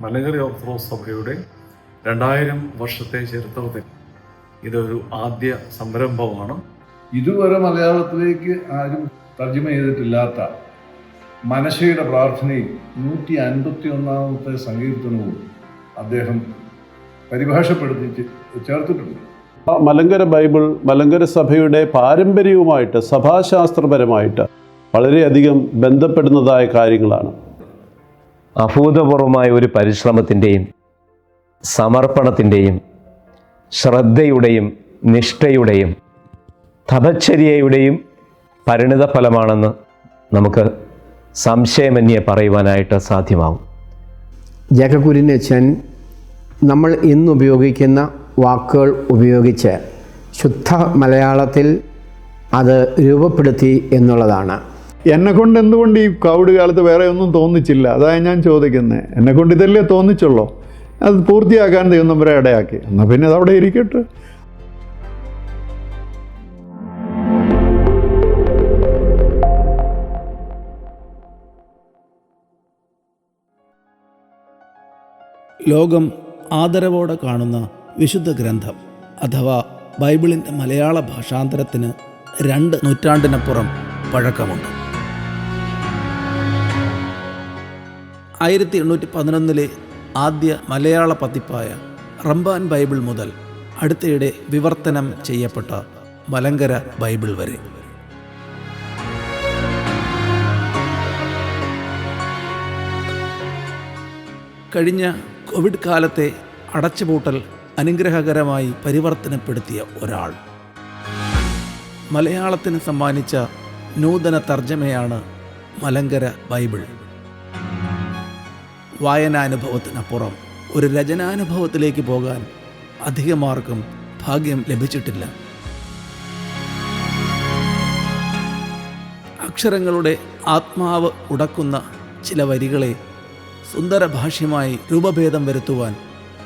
Malankara orthodox സഭയുടെ 2000 വർഷത്തെ ചരിത്രത്തിൽ ഇതൊരു ആദ്യ സംരംഭമാണ്. ഇതുവരെ മലയാളത്തിലേക്ക് ആരും തർജ്ജമ ചെയ്തിട്ടില്ലാത്ത മനശയുടെ പ്രാർത്ഥനയും 151-ാമത്തെ സങ്കീർത്തനവും അദ്ദേഹം പരിഭാഷപ്പെടുത്തി ചേർത്തിട്ടുണ്ട്. മലങ്കര ബൈബിൾ മലങ്കര സഭയുടെ പാരമ്പര്യവുമായിട്ട് സഭാശാസ്ത്രപരമായിട്ട് വളരെയധികം ബന്ധപ്പെടുന്നതായ കാര്യങ്ങളാണ്. അഭൂതപൂർവമായ ഒരു പരിശ്രമത്തിൻ്റെയും സമർപ്പണത്തിൻ്റെയും ശ്രദ്ധയുടെയും നിഷ്ഠയുടെയും തപശ്ചര്യയുടെയും പരിണിത ഫലമാണെന്ന് നമുക്ക് സംശയമന്യേ പറയുവാനായിട്ട് സാധ്യമാവും. ജഗകുര്യനച്ഛൻ നമ്മൾ ഇന്ന് ഉപയോഗിക്കുന്ന വാക്കുകൾ ഉപയോഗിച്ച് ശുദ്ധ മലയാളത്തിൽ അത് രൂപപ്പെടുത്തി എന്നുള്ളതാണ്. എന്നെക്കൊണ്ട് എന്തുകൊണ്ട് ഈ കോവിഡ് കാലത്ത് വേറെ ഒന്നും തോന്നിച്ചില്ല? അതാണ് ഞാൻ ചോദിക്കുന്നത്. എന്നെക്കൊണ്ട് ഇതല്ലേ തോന്നിച്ചുള്ളൂ. അത് പൂർത്തിയാക്കാൻ ദൈവം വരെ ഇടയാക്കി. എന്നാൽ പിന്നെ അതവിടെ ഇരിക്കട്ടെ. ലോകം ആദരവോടെ കാണുന്ന വിശുദ്ധ ഗ്രന്ഥം അഥവാ ബൈബിളിൻ്റെ മലയാള ഭാഷാന്തരത്തിന് 2 നൂറ്റാണ്ടിനപ്പുറം പഴക്കമുണ്ട്. 1811 ആദ്യ മലയാള പതിപ്പായ റമ്പാൻ ബൈബിൾ മുതൽ അടുത്തിടെ വിവർത്തനം ചെയ്യപ്പെട്ട മലങ്കര ബൈബിൾ വരെ. കഴിഞ്ഞ കോവിഡ് കാലത്തെ അടച്ചുപൂട്ടൽ അനുഗ്രഹകരമായി പരിവർത്തനപ്പെടുത്തിയ ഒരാൾ മലയാളത്തിന് സമ്മാനിച്ച നൂതന തർജ്ജമയാണ് മലങ്കര ബൈബിൾ. വായനാനുഭവത്തിനപ്പുറം ഒരു രചനാനുഭവത്തിലേക്ക് പോകാൻ അധികമാർക്കും ഭാഗ്യം ലഭിച്ചിട്ടില്ല. അക്ഷരങ്ങളുടെ ആത്മാവ് ഉടക്കുന്ന ചില വരികളെ സുന്ദര ഭാഷ്യമായി രൂപഭേദം വരുത്തുവാൻ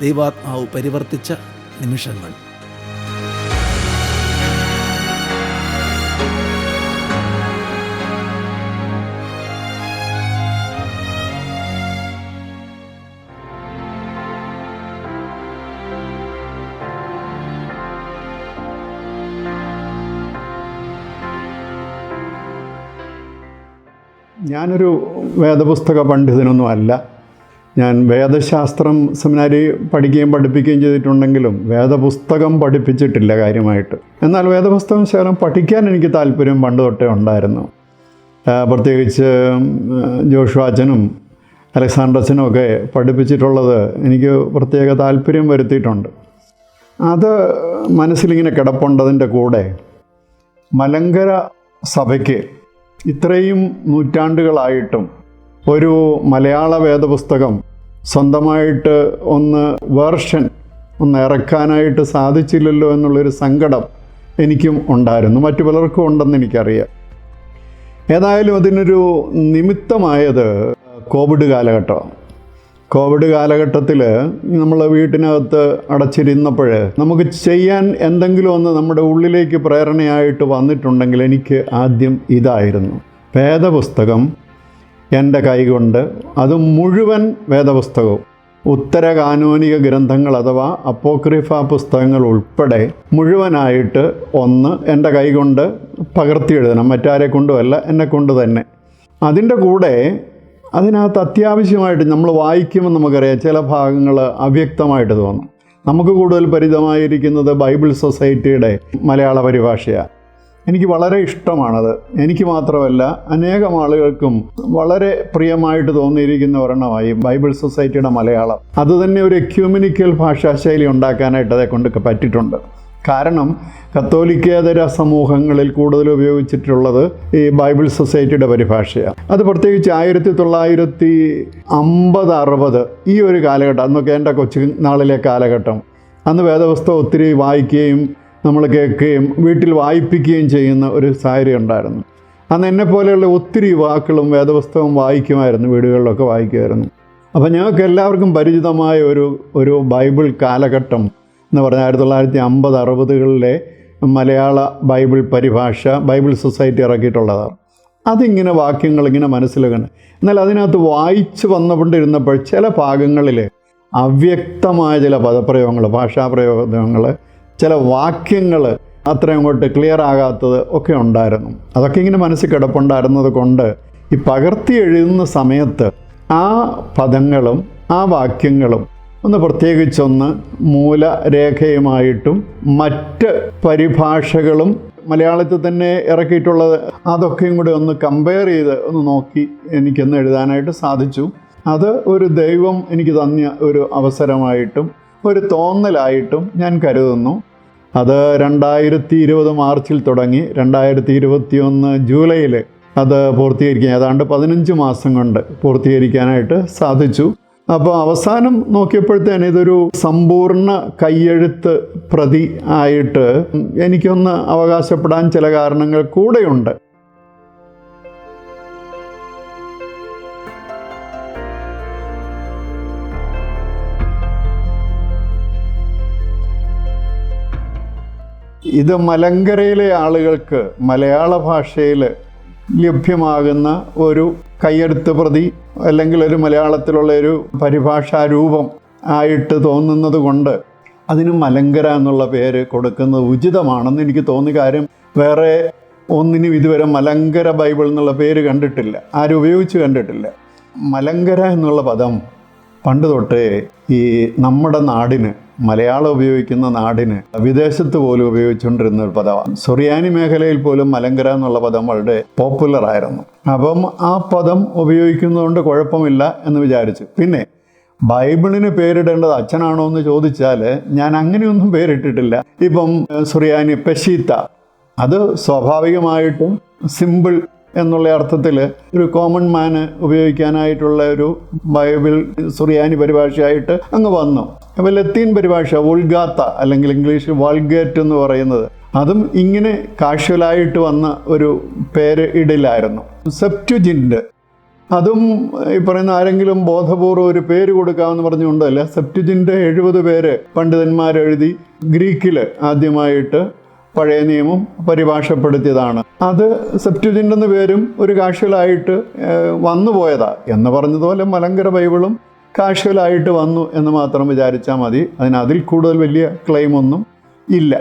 ദൈവാത്മാവ് പരിവർത്തിച്ച നിമിഷങ്ങൾ. ഞാനൊരു വേദപുസ്തക പണ്ഡിതനൊന്നും അല്ല. ഞാൻ വേദശാസ്ത്രം സെമിനാരി പഠിക്കുകയും പഠിപ്പിക്കുകയും ചെയ്തിട്ടുണ്ടെങ്കിലും വേദപുസ്തകം പഠിപ്പിച്ചിട്ടില്ല കാര്യമായിട്ട്. എന്നാൽ വേദപുസ്തകം ശകലം പഠിക്കാൻ എനിക്ക് താല്പര്യം പണ്ട് തൊട്ടേ ഉണ്ടായിരുന്നു. പ്രത്യേകിച്ച് ജോഷുവാച്ചനും അലക്സാണ്ടർച്ചനും ഒക്കെ പഠിപ്പിച്ചിട്ടുള്ളത് എനിക്ക് പ്രത്യേക താല്പര്യം വരുത്തിയിട്ടുണ്ട്. അത് മനസ്സിലിങ്ങനെ കിടപ്പുണ്ടതിൻ്റെ കൂടെ മലങ്കര സഭയ്ക്ക് ഇത്രയും നൂറ്റാണ്ടുകളായിട്ടും ഒരു മലയാള വേദപുസ്തകം സ്വന്തമായിട്ട് വേർഷൻ ഇറക്കാനായിട്ട് സാധിച്ചില്ലല്ലോ എന്നുള്ളൊരു സങ്കടം എനിക്കും ഉണ്ടായിരുന്നു. മറ്റു പലർക്കും ഉണ്ടെന്ന് എനിക്കറിയാം. ഏതായാലും അതിനൊരു നിമിത്തമായത് കോവിഡ് കാലഘട്ടമാണ്. കോവിഡ് കാലഘട്ടത്തിൽ നമ്മൾ വീട്ടിനകത്ത് അടച്ചിരുന്നപ്പോൾ നമുക്ക് ചെയ്യാൻ എന്തെങ്കിലും ഒന്ന് നമ്മുടെ ഉള്ളിലേക്ക് പ്രേരണയായിട്ട് വന്നിട്ടുണ്ടെങ്കിൽ എനിക്ക് ആദ്യം ഇതായിരുന്നു. വേദപുസ്തകം എൻ്റെ കൈകൊണ്ട്, അത് മുഴുവൻ വേദപുസ്തകവും ഉത്തരകാനോനിക ഗ്രന്ഥങ്ങൾ അഥവാ അപ്പോക്രിഫ പുസ്തകങ്ങൾ ഉൾപ്പെടെ മുഴുവനായിട്ട് എൻ്റെ കൈകൊണ്ട് പകർത്തി എഴുതണം. മറ്റാരെ കൊണ്ടുമല്ല, എന്നെക്കൊണ്ട് തന്നെ. അതിൻ്റെ കൂടെ അതിനകത്ത് അത്യാവശ്യമായിട്ട് നമ്മൾ വായിക്കുമ്പോൾ നമുക്കറിയാം ചില ഭാഗങ്ങൾ അവ്യക്തമായിട്ട് തോന്നും. നമുക്ക് കൂടുതൽ പരിചിതമായിരിക്കുന്നത് ബൈബിൾ സൊസൈറ്റിയുടെ മലയാള പരിഭാഷയാണ്. എനിക്ക് വളരെ ഇഷ്ടമാണത്. എനിക്ക് മാത്രമല്ല അനേകം ആളുകൾക്കും വളരെ പ്രിയമായിട്ട് തോന്നിയിരിക്കുന്ന ഒരെണ്ണമായി ബൈബിൾ സൊസൈറ്റിയുടെ മലയാളം. അതുതന്നെ ഒരു എക്യൂമെനിക്കൽ ഭാഷാശൈലി ഉണ്ടാക്കാനായിട്ട് അതേക്കൊണ്ട് പറ്റിയിട്ടുണ്ട്. കാരണം കത്തോലിക്കേതര സമൂഹങ്ങളിൽ കൂടുതൽ ഉപയോഗിച്ചിട്ടുള്ളത് ഈ ബൈബിൾ സൊസൈറ്റിയുടെ പരിഭാഷയാണ്. അത് പ്രത്യേകിച്ച് 1950-60 ഈ ഒരു കാലഘട്ടം, അന്നൊക്കെ എൻ്റെ കൊച്ചു നാളിലെ കാലഘട്ടം. അന്ന് വേദപുസ്തകം ഒത്തിരി വായിക്കുകയും നമ്മൾ കേൾക്കുകയും വീട്ടിൽ വായിപ്പിക്കുകയും ചെയ്യുന്ന ഒരു സാഹചര്യം ഉണ്ടായിരുന്നു. അന്ന് എന്നെപ്പോലെയുള്ള ഒത്തിരി യുവാക്കളും വേദപുസ്തകം വായിക്കുമായിരുന്നു, വീടുകളിലൊക്കെ വായിക്കുമായിരുന്നു. അപ്പോൾ ഞങ്ങൾക്ക് എല്ലാവർക്കും പരിചിതമായ ഒരു ബൈബിൾ കാലഘട്ടം എന്ന് പറഞ്ഞാൽ 1950-60കളിലെ മലയാള ബൈബിൾ പരിഭാഷ ബൈബിൾ സൊസൈറ്റി ഇറക്കിയിട്ടുള്ളതാണ്. അതിങ്ങനെ വാക്യങ്ങളിങ്ങനെ മനസ്സിലാകണം. എന്നാൽ അതിനകത്ത് വായിച്ച് വന്നുകൊണ്ടിരുന്നപ്പോൾ ചില ഭാഗങ്ങളിൽ അവ്യക്തമായ ചില പദപ്രയോഗങ്ങൾ, ഭാഷാപ്രയോഗങ്ങൾ, ചില വാക്യങ്ങൾ അത്ര അങ്ങോട്ട് ക്ലിയർ ആകാത്തത് ഒക്കെ ഉണ്ടായിരുന്നു. അതൊക്കെ ഇങ്ങനെ മനസ്സിൽ കിടപ്പുണ്ടായിരുന്നത് കൊണ്ട് ഈ പകർത്തി എഴുതുന്ന സമയത്ത് ആ പദങ്ങളും ആ വാക്യങ്ങളും ഒന്ന് പ്രത്യേകിച്ചൊന്ന് മൂലരേഖയുമായിട്ടും മറ്റ് പരിഭാഷകളും മലയാളത്തിൽ തന്നെ ഇറക്കിയിട്ടുള്ളത് അതൊക്കെയും കൂടി ഒന്ന് കമ്പയർ ചെയ്ത് ഒന്ന് നോക്കി എനിക്കൊന്ന് എഴുതാനായിട്ട് സാധിച്ചു. അത് ഒരു ദൈവം എനിക്ക് തന്ന ഒരു അവസരമായിട്ടും ഒരു തോന്നലായിട്ടും ഞാൻ കരുതുന്നു. അത് 2020 മാർച്ചിൽ തുടങ്ങി 2021 ജൂലൈയിൽ അത് പൂർത്തീകരിക്കാൻ ഏതാണ്ട് 15 മാസം കൊണ്ട് പൂർത്തീകരിക്കാനായിട്ട് സാധിച്ചു. അപ്പോൾ അവസാനം നോക്കിയപ്പോഴത്തേന് ഇതൊരു സമ്പൂർണ്ണ കയ്യെഴുത്ത് പ്രതി ആയിട്ട് എനിക്കൊന്ന് അവകാശപ്പെടാൻ ചില കാരണങ്ങൾ കൂടെയുണ്ട്. ഇത് മലങ്കരയിലെ ആളുകൾക്ക് മലയാള ഭാഷയിൽ ലഭ്യമാകുന്ന ഒരു കയ്യെഴുത്ത് പ്രതി അല്ലെങ്കിൽ ഒരു മലയാളത്തിലുള്ള ഒരു പരിഭാഷാ രൂപം ആയിട്ട് തോന്നുന്നത് കൊണ്ട് അതിന് മലങ്കര എന്നുള്ള പേര് കൊടുക്കുന്നത് ഉചിതമാണെന്ന് എനിക്ക് തോന്നി. കാര്യം വേറെ ഒന്നിനും ഇതുവരെ മലങ്കര ബൈബിൾ എന്നുള്ള പേര് കണ്ടിട്ടില്ല, ആരും ഉപയോഗിച്ച് കണ്ടിട്ടില്ല. മലങ്കര എന്നുള്ള പദം പണ്ട് തൊട്ടേ ഈ നമ്മുടെ നാടിന്, മലയാളം ഉപയോഗിക്കുന്ന നാടിന് വിദേശത്ത് പോലും ഉപയോഗിച്ചുകൊണ്ടിരുന്ന ഒരു പദമാണ്. സുറിയാനി മേഖലയിൽ പോലും മലങ്കര എന്നുള്ള പദം വളരെ പോപ്പുലർ ആയിരുന്നു. അപ്പം ആ പദം ഉപയോഗിക്കുന്നതുകൊണ്ട് കുഴപ്പമില്ല എന്ന് വിചാരിച്ചു. പിന്നെ ബൈബിളിന് പേരിടേണ്ടത് അച്ഛനാണോ എന്ന് ചോദിച്ചാൽ ഞാൻ അങ്ങനെയൊന്നും പേരിട്ടിട്ടില്ല. ഇപ്പം സുറിയാനി പെഷീത്ത, അത് സ്വാഭാവികമായിട്ടും സിമ്പിൾ എന്നുള്ള അർത്ഥത്തിൽ ഒരു കോമൺ മാന് ഉപയോഗിക്കാനായിട്ടുള്ള ഒരു ബൈബിൾ സുറിയാനി പരിഭാഷയായിട്ട് അങ്ങ് വന്നു. അപ്പോൾ ലത്തീൻ പരിഭാഷ വോൾഗാത്ത അല്ലെങ്കിൽ ഇംഗ്ലീഷ് വാൾഗേറ്റ് എന്ന് പറയുന്നത് അതും ഇങ്ങനെ കാഷ്വലായിട്ട് വന്ന ഒരു പേര് ഇടിലായിരുന്നു. സെപ്റ്റുജിൻ്റ്, അതും ഈ പറയുന്ന ആരെങ്കിലും ബോധപൂർവ്വം ഒരു പേര് കൊടുക്കാമെന്ന് പറഞ്ഞുകൊണ്ടല്ല. സെപ്റ്റുജിൻ്റ് 70 പേര് പണ്ഡിതന്മാരെഴുതി ഗ്രീക്കിൽ ആദ്യമായിട്ട് പഴയ നിയമം പരിഭാഷപ്പെടുത്തിയതാണ്. അത് സെപ്റ്റുജിൻ്റ് എന്ന പേരും ഒരു കാഷ്വലായിട്ട് വന്നു പോയതാ എന്ന് പറഞ്ഞതുപോലെ മലങ്കര ബൈബിളും കാഷ്വലായിട്ട് വന്നു എന്ന് മാത്രം വിചാരിച്ചാൽ മതി. അതിൽ കൂടുതൽ വലിയ ക്ലെയിമൊന്നും ഇല്ല.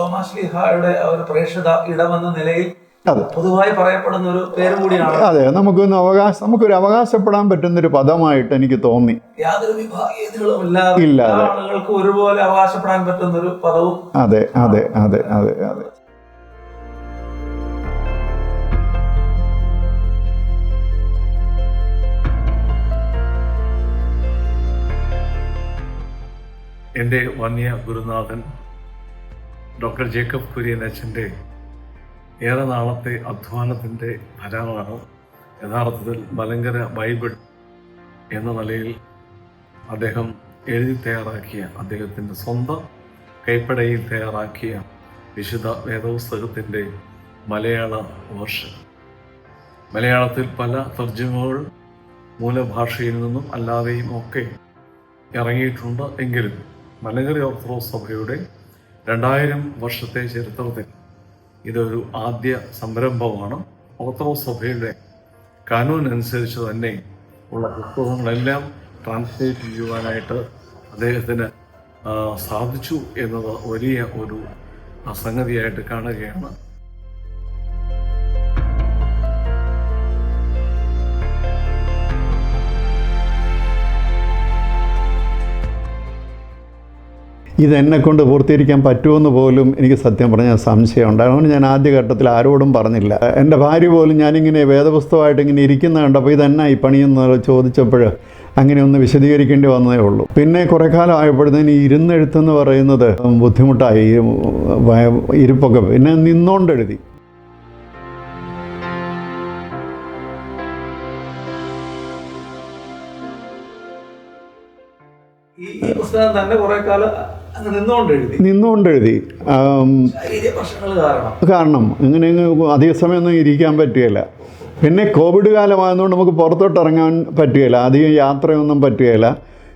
തോമാസ് ശ്ലീഹായുടെ ഒരു പ്രേക്ഷിത ഇടമെന്ന നിലയിൽ അതെ, പൊതുവായി പറയപ്പെടുന്ന ഒരു പേര് കൂടിയാണ്. അതെ, നമുക്കൊരു അവകാശപ്പെടാൻ പറ്റുന്നൊരു പദമായിട്ട് എനിക്ക് തോന്നി. യാതൊരു വിഭാഗീയതകളും ഇല്ലാതെ ആളുകൾക്ക് ഒരുപോലെ അവകാശപ്പെടാൻ പറ്റുന്ന ഒരു പദവും. അതെ അതെ അതെ അതെ അതെ. എൻ്റെ വന്യ ഗുരുനാഥൻ ഡോക്ടർ ജേക്കബ് കുര്യൻ അച്ഛൻ്റെ ഏറെ നാളത്തെ അധ്വാനത്തിൻ്റെ ഫലമാണ് യഥാർത്ഥത്തിൽ മലങ്കര ബൈബിൾ എന്ന നിലയിൽ അദ്ദേഹം എഴുതി തയ്യാറാക്കിയ, അദ്ദേഹത്തിൻ്റെ സ്വന്തം കൈപ്പടയിൽ തയ്യാറാക്കിയ വിശുദ്ധ വേദപുസ്തകത്തിൻ്റെ മലയാള വേർഷൻ. മലയാളത്തിൽ പല തർജ്ജമകൾ മൂലഭാഷയിൽ നിന്നും അല്ലാതെയും ഒക്കെ ഇറങ്ങിയിട്ടുണ്ട്. എങ്കിലും മലങ്കര ഓർത്തഡോക്സ് സഭയുടെ 2000 വർഷത്തെ ചരിത്രത്തിൽ ഇതൊരു ആദ്യ സംരംഭമാണ്. ഓർത്തഡോക്സ് സഭയുടെ കാനൂൻ അനുസരിച്ച് തന്നെ ഉള്ള പുസ്തകങ്ങളെല്ലാം ട്രാൻസ്ലേറ്റ് ചെയ്യുവാനായിട്ട് അദ്ദേഹത്തിന് സാധിച്ചു എന്നത് വലിയ ഒരു സംഗതിയായിട്ട് കാണുകയാണ്. ഇതെന്നെക്കൊണ്ട് പൂർത്തീകരിക്കാൻ പറ്റുമെന്ന് പോലും എനിക്ക് സത്യം പറഞ്ഞാൽ സംശയമുണ്ട്. അതുകൊണ്ട് ഞാൻ ആദ്യഘട്ടത്തിൽ ആരോടും പറഞ്ഞില്ല. എൻ്റെ ഭാര്യ പോലും ഞാനിങ്ങനെ വേദപുസ്തകമായിട്ട് ഇങ്ങനെ ഇരിക്കുന്ന കണ്ടപ്പോൾ ഇതെന്നാ ഈ പണിയെന്ന് ചോദിച്ചപ്പോൾ അങ്ങനെ ഒന്ന് വിശദീകരിക്കേണ്ടി വന്നതേ ഉള്ളൂ. പിന്നെ കുറേ കാലം ആയപ്പോഴത്തേന് ഇരുന്നെഴുത്തെന്ന് പറയുന്നത് ബുദ്ധിമുട്ടായി, ഇരിപ്പൊക്കെ. പിന്നെ നിന്നോണ്ടെഴുതി. ഈ പുസ്തകം തന്നെ കുറെ കാലം നിന്നുകൊണ്ടെഴുതി. കാരണം ഇങ്ങനെ അധിക സമയമൊന്നും ഇരിക്കാൻ പറ്റുകയില്ല. പിന്നെ കോവിഡ് കാലമായതുകൊണ്ട് നമുക്ക് പുറത്തോട്ട് ഇറങ്ങാൻ പറ്റുകയില്ല, അധികം യാത്രയൊന്നും പറ്റുകയില്ല.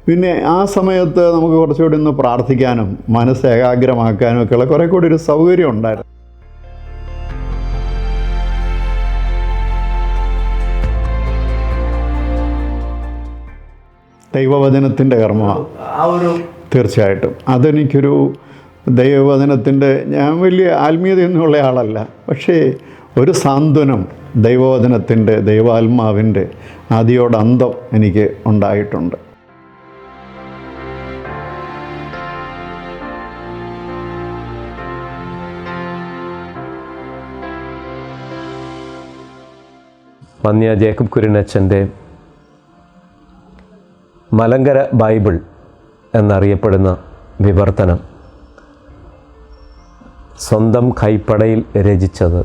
പിന്നെ ആ സമയത്ത് നമുക്ക് കുറച്ചുകൂടി ഒന്ന് പ്രാർത്ഥിക്കാനും മനസ്സ് ഏകാഗ്രമാക്കാനും ഒക്കെയുള്ള കുറേ കൂടി ഒരു സൗകര്യം ഉണ്ടായിരുന്നു. ദൈവവചനത്തിൻ്റെ കർമ്മമാണ്. ആ ഒരു തീർച്ചയായിട്ടും അതെനിക്കൊരു ദൈവവചനത്തിൻ്റെ, ഞാൻ വലിയ ആത്മീയതയൊന്നുമുള്ള ആളല്ല, പക്ഷേ ഒരു സാന്ത്വനം ദൈവവചനത്തിൻ്റെ, ദൈവാത്മാവിൻ്റെ ആദിയോടന്തം എനിക്ക് ഉണ്ടായിട്ടുണ്ട്. വന്യ ജേക്കബ് കുര്യനച്ഛൻ്റെ മലങ്കര ബൈബിൾ എന്നറിയപ്പെടുന്ന വിവർത്തനം സ്വന്തം കൈപ്പടയിൽ രചിച്ചത്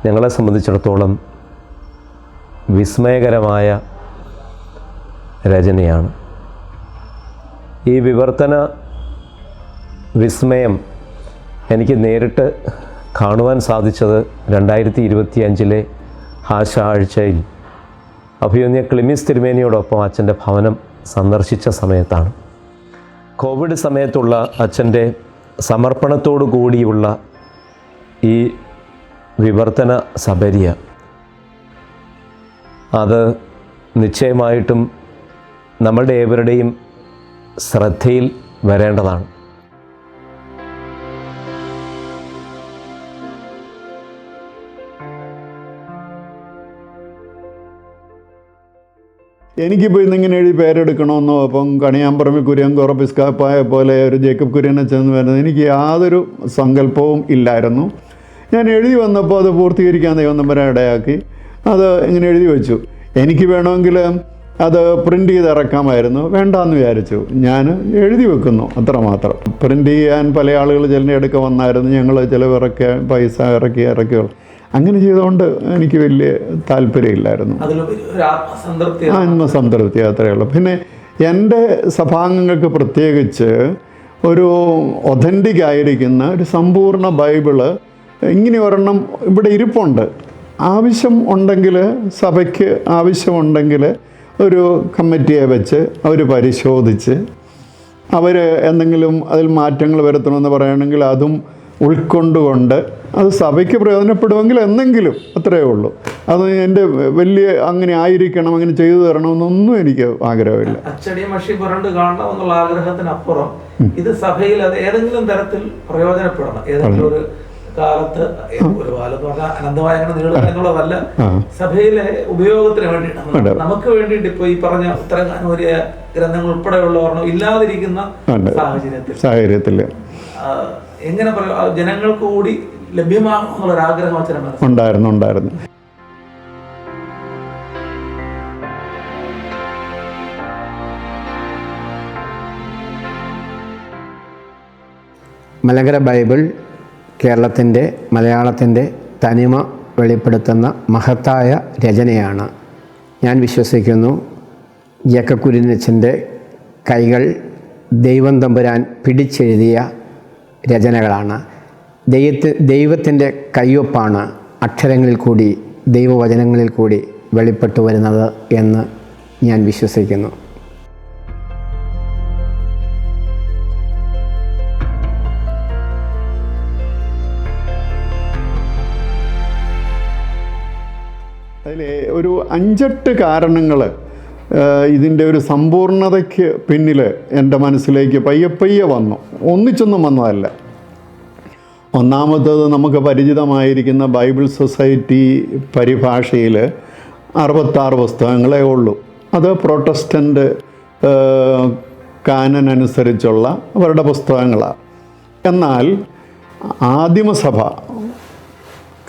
ഞങ്ങളെ സംബന്ധിച്ചിടത്തോളം വിസ്മയകരമായ രചനയാണ്. ഈ വിവർത്തന വിസ്മയം എനിക്ക് നേരിട്ട് കാണുവാൻ സാധിച്ചത് 2025 ആശ ആഴ്ചയിൽ അഭിമന്യ ക്ലിമിസ് തിരുമേനിയോടൊപ്പം അച്ഛൻ്റെ ഭവനം സന്ദർശിച്ച സമയത്താണ്. കോവിഡ് സമയത്തുള്ള അച്ഛൻ്റെ സമർപ്പണത്തോടു കൂടിയുള്ള ഈ വിവർത്തന സബരിയ അത് നിശ്ചയമായിട്ടും നമ്മളുടെ ഏവരുടെയും ശ്രദ്ധയിൽ വരേണ്ടതാണ്. എനിക്കിപ്പോൾ ഇന്നിങ്ങനെ എഴുതി പേരെടുക്കണമെന്നോ അപ്പം കണിയാമ്പറമ്പിൽ കുര്യങ്കോറ പിസ്കാപ്പായ പോലെ ഒരു ജേക്കബ് കുര്യനച്ഛൻ വരുന്നത് എനിക്ക് യാതൊരു സങ്കല്പവും ഇല്ലായിരുന്നു. ഞാൻ എഴുതി വന്നപ്പോൾ അത് പൂർത്തീകരിക്കാൻ ദൈവം തമ്പുരാൻ ഇടയാക്കി. അത് ഇങ്ങനെ എഴുതി വെച്ചു. എനിക്ക് വേണമെങ്കിൽ അത് പ്രിൻ്റ് ചെയ്ത് ഇറക്കാമായിരുന്നു, വേണ്ടാന്ന് വിചാരിച്ചു. ഞാൻ എഴുതി വെക്കുന്നു, അത്രമാത്രം. പ്രിൻ്റ് ചെയ്യാൻ പല ആളുകൾ ചിലടുക്കെ വന്നായിരുന്നു, ഞങ്ങൾ ചിലവിറക്കിയ പൈസ ഇറക്കിയോ അങ്ങനെ ചെയ്തുകൊണ്ട് എനിക്ക് വലിയ താല്പര്യമില്ലായിരുന്നു. ആത്മസംതൃപ്തി അത്രയേ ഉള്ളൂ. പിന്നെ എൻ്റെ സഭാംഗങ്ങൾക്ക് പ്രത്യേകിച്ച് ഒരു ഒഥൻറ്റിക് ആയിരിക്കുന്ന ഒരു സമ്പൂർണ്ണ ബൈബിള് ഇങ്ങനെ ഒരെണ്ണം ഇവിടെ ഇരിപ്പുണ്ട്. ആവശ്യം ഉണ്ടെങ്കിൽ, സഭയ്ക്ക് ആവശ്യമുണ്ടെങ്കിൽ ഒരു കമ്മിറ്റിയെ വെച്ച് അവർ പരിശോധിച്ച് അവർ എന്തെങ്കിലും അതിൽ മാറ്റങ്ങൾ വരുത്തണമെന്ന് പറയുകയാണെങ്കിൽ അതും ഉൾക്കൊണ്ടുകൊണ്ട് അത് സഭയ്ക്ക് പ്രയോജനപ്പെടുമെങ്കിൽ എന്തെങ്കിലും, അത്രയേ ഉള്ളൂ. അത് എൻ്റെ വലിയ അങ്ങനെ ആയിരിക്കണം, അങ്ങനെ ചെയ്തു തരണമെന്നൊന്നും എനിക്ക് ആഗ്രഹമില്ല. അച്ചടി മഷി പുരണ്ട് കാണണമെന്നുള്ള ആഗ്രഹത്തിനപ്പുറം ഇത് സഭയിൽ അത് ഏതെങ്കിലും തരത്തിൽ പ്രയോജനപ്പെടണം. ഏതെങ്കിലും ഒരു കാലത്ത്, ഒരു കാലത്ത് പറഞ്ഞാൽ അനന്തമായ നീളുക എന്നുള്ളതല്ല, സഭയിലെ ഉപയോഗത്തിന് വേണ്ടിയിട്ട് നമുക്ക് വേണ്ടിയിട്ട് ഇപ്പൊ ഈ പറഞ്ഞ ഉത്തരകാനൂര്യ ഗ്രന്ഥങ്ങൾ ഉൾപ്പെടെയുള്ളവർ ഇല്ലാതിരിക്കുന്ന സാഹചര്യത്തിൽ എങ്ങനെ ജനങ്ങൾക്ക് കൂടി ലഭ്യമാകുമെന്നുള്ളൊരാഗ്രഹം ഉണ്ടായിരുന്നു. മലങ്കര ബൈബിൾ കേരളത്തിൻ്റെ, മലയാളത്തിൻ്റെ തനിമ വെളിപ്പെടുത്തുന്ന മഹത്തായ രചനയാണ്. ഞാൻ വിശ്വസിക്കുന്നു ജേക്കബ് കുര്യനച്ഛൻ്റെ കൈകൾ ദൈവം തമ്പുരാൻ പിടിച്ചെഴുതിയ രചനകളാണ്. ദൈവത്തിൻ്റെ കയ്യൊപ്പാണ് അക്ഷരങ്ങളിൽ കൂടി, ദൈവവചനങ്ങളിൽ കൂടി വെളിപ്പെട്ടു വരുന്നത് എന്ന് ഞാൻ വിശ്വസിക്കുന്നു. അതിൽ ഒരു 5-8 കാരണങ്ങൾ ഇതിൻ്റെ ഒരു സമ്പൂർണതയ്ക്ക് പിന്നിൽ എൻ്റെ മനസ്സിലേക്ക് പയ്യെ വന്നു. ഒന്നിച്ചൊന്നും വന്നതല്ല. ഒന്നാമത്തേത്, നമുക്ക് പരിചിതമായിരിക്കുന്ന ബൈബിൾ സൊസൈറ്റി പരിഭാഷയിൽ 66 പുസ്തകങ്ങളേ ഉള്ളൂ. അത് പ്രൊട്ടസ്റ്റൻ്റ് കാനൻ അനുസരിച്ചുള്ള അവരുടെ പുസ്തകങ്ങളാണ്. എന്നാൽ ആദിമസഭ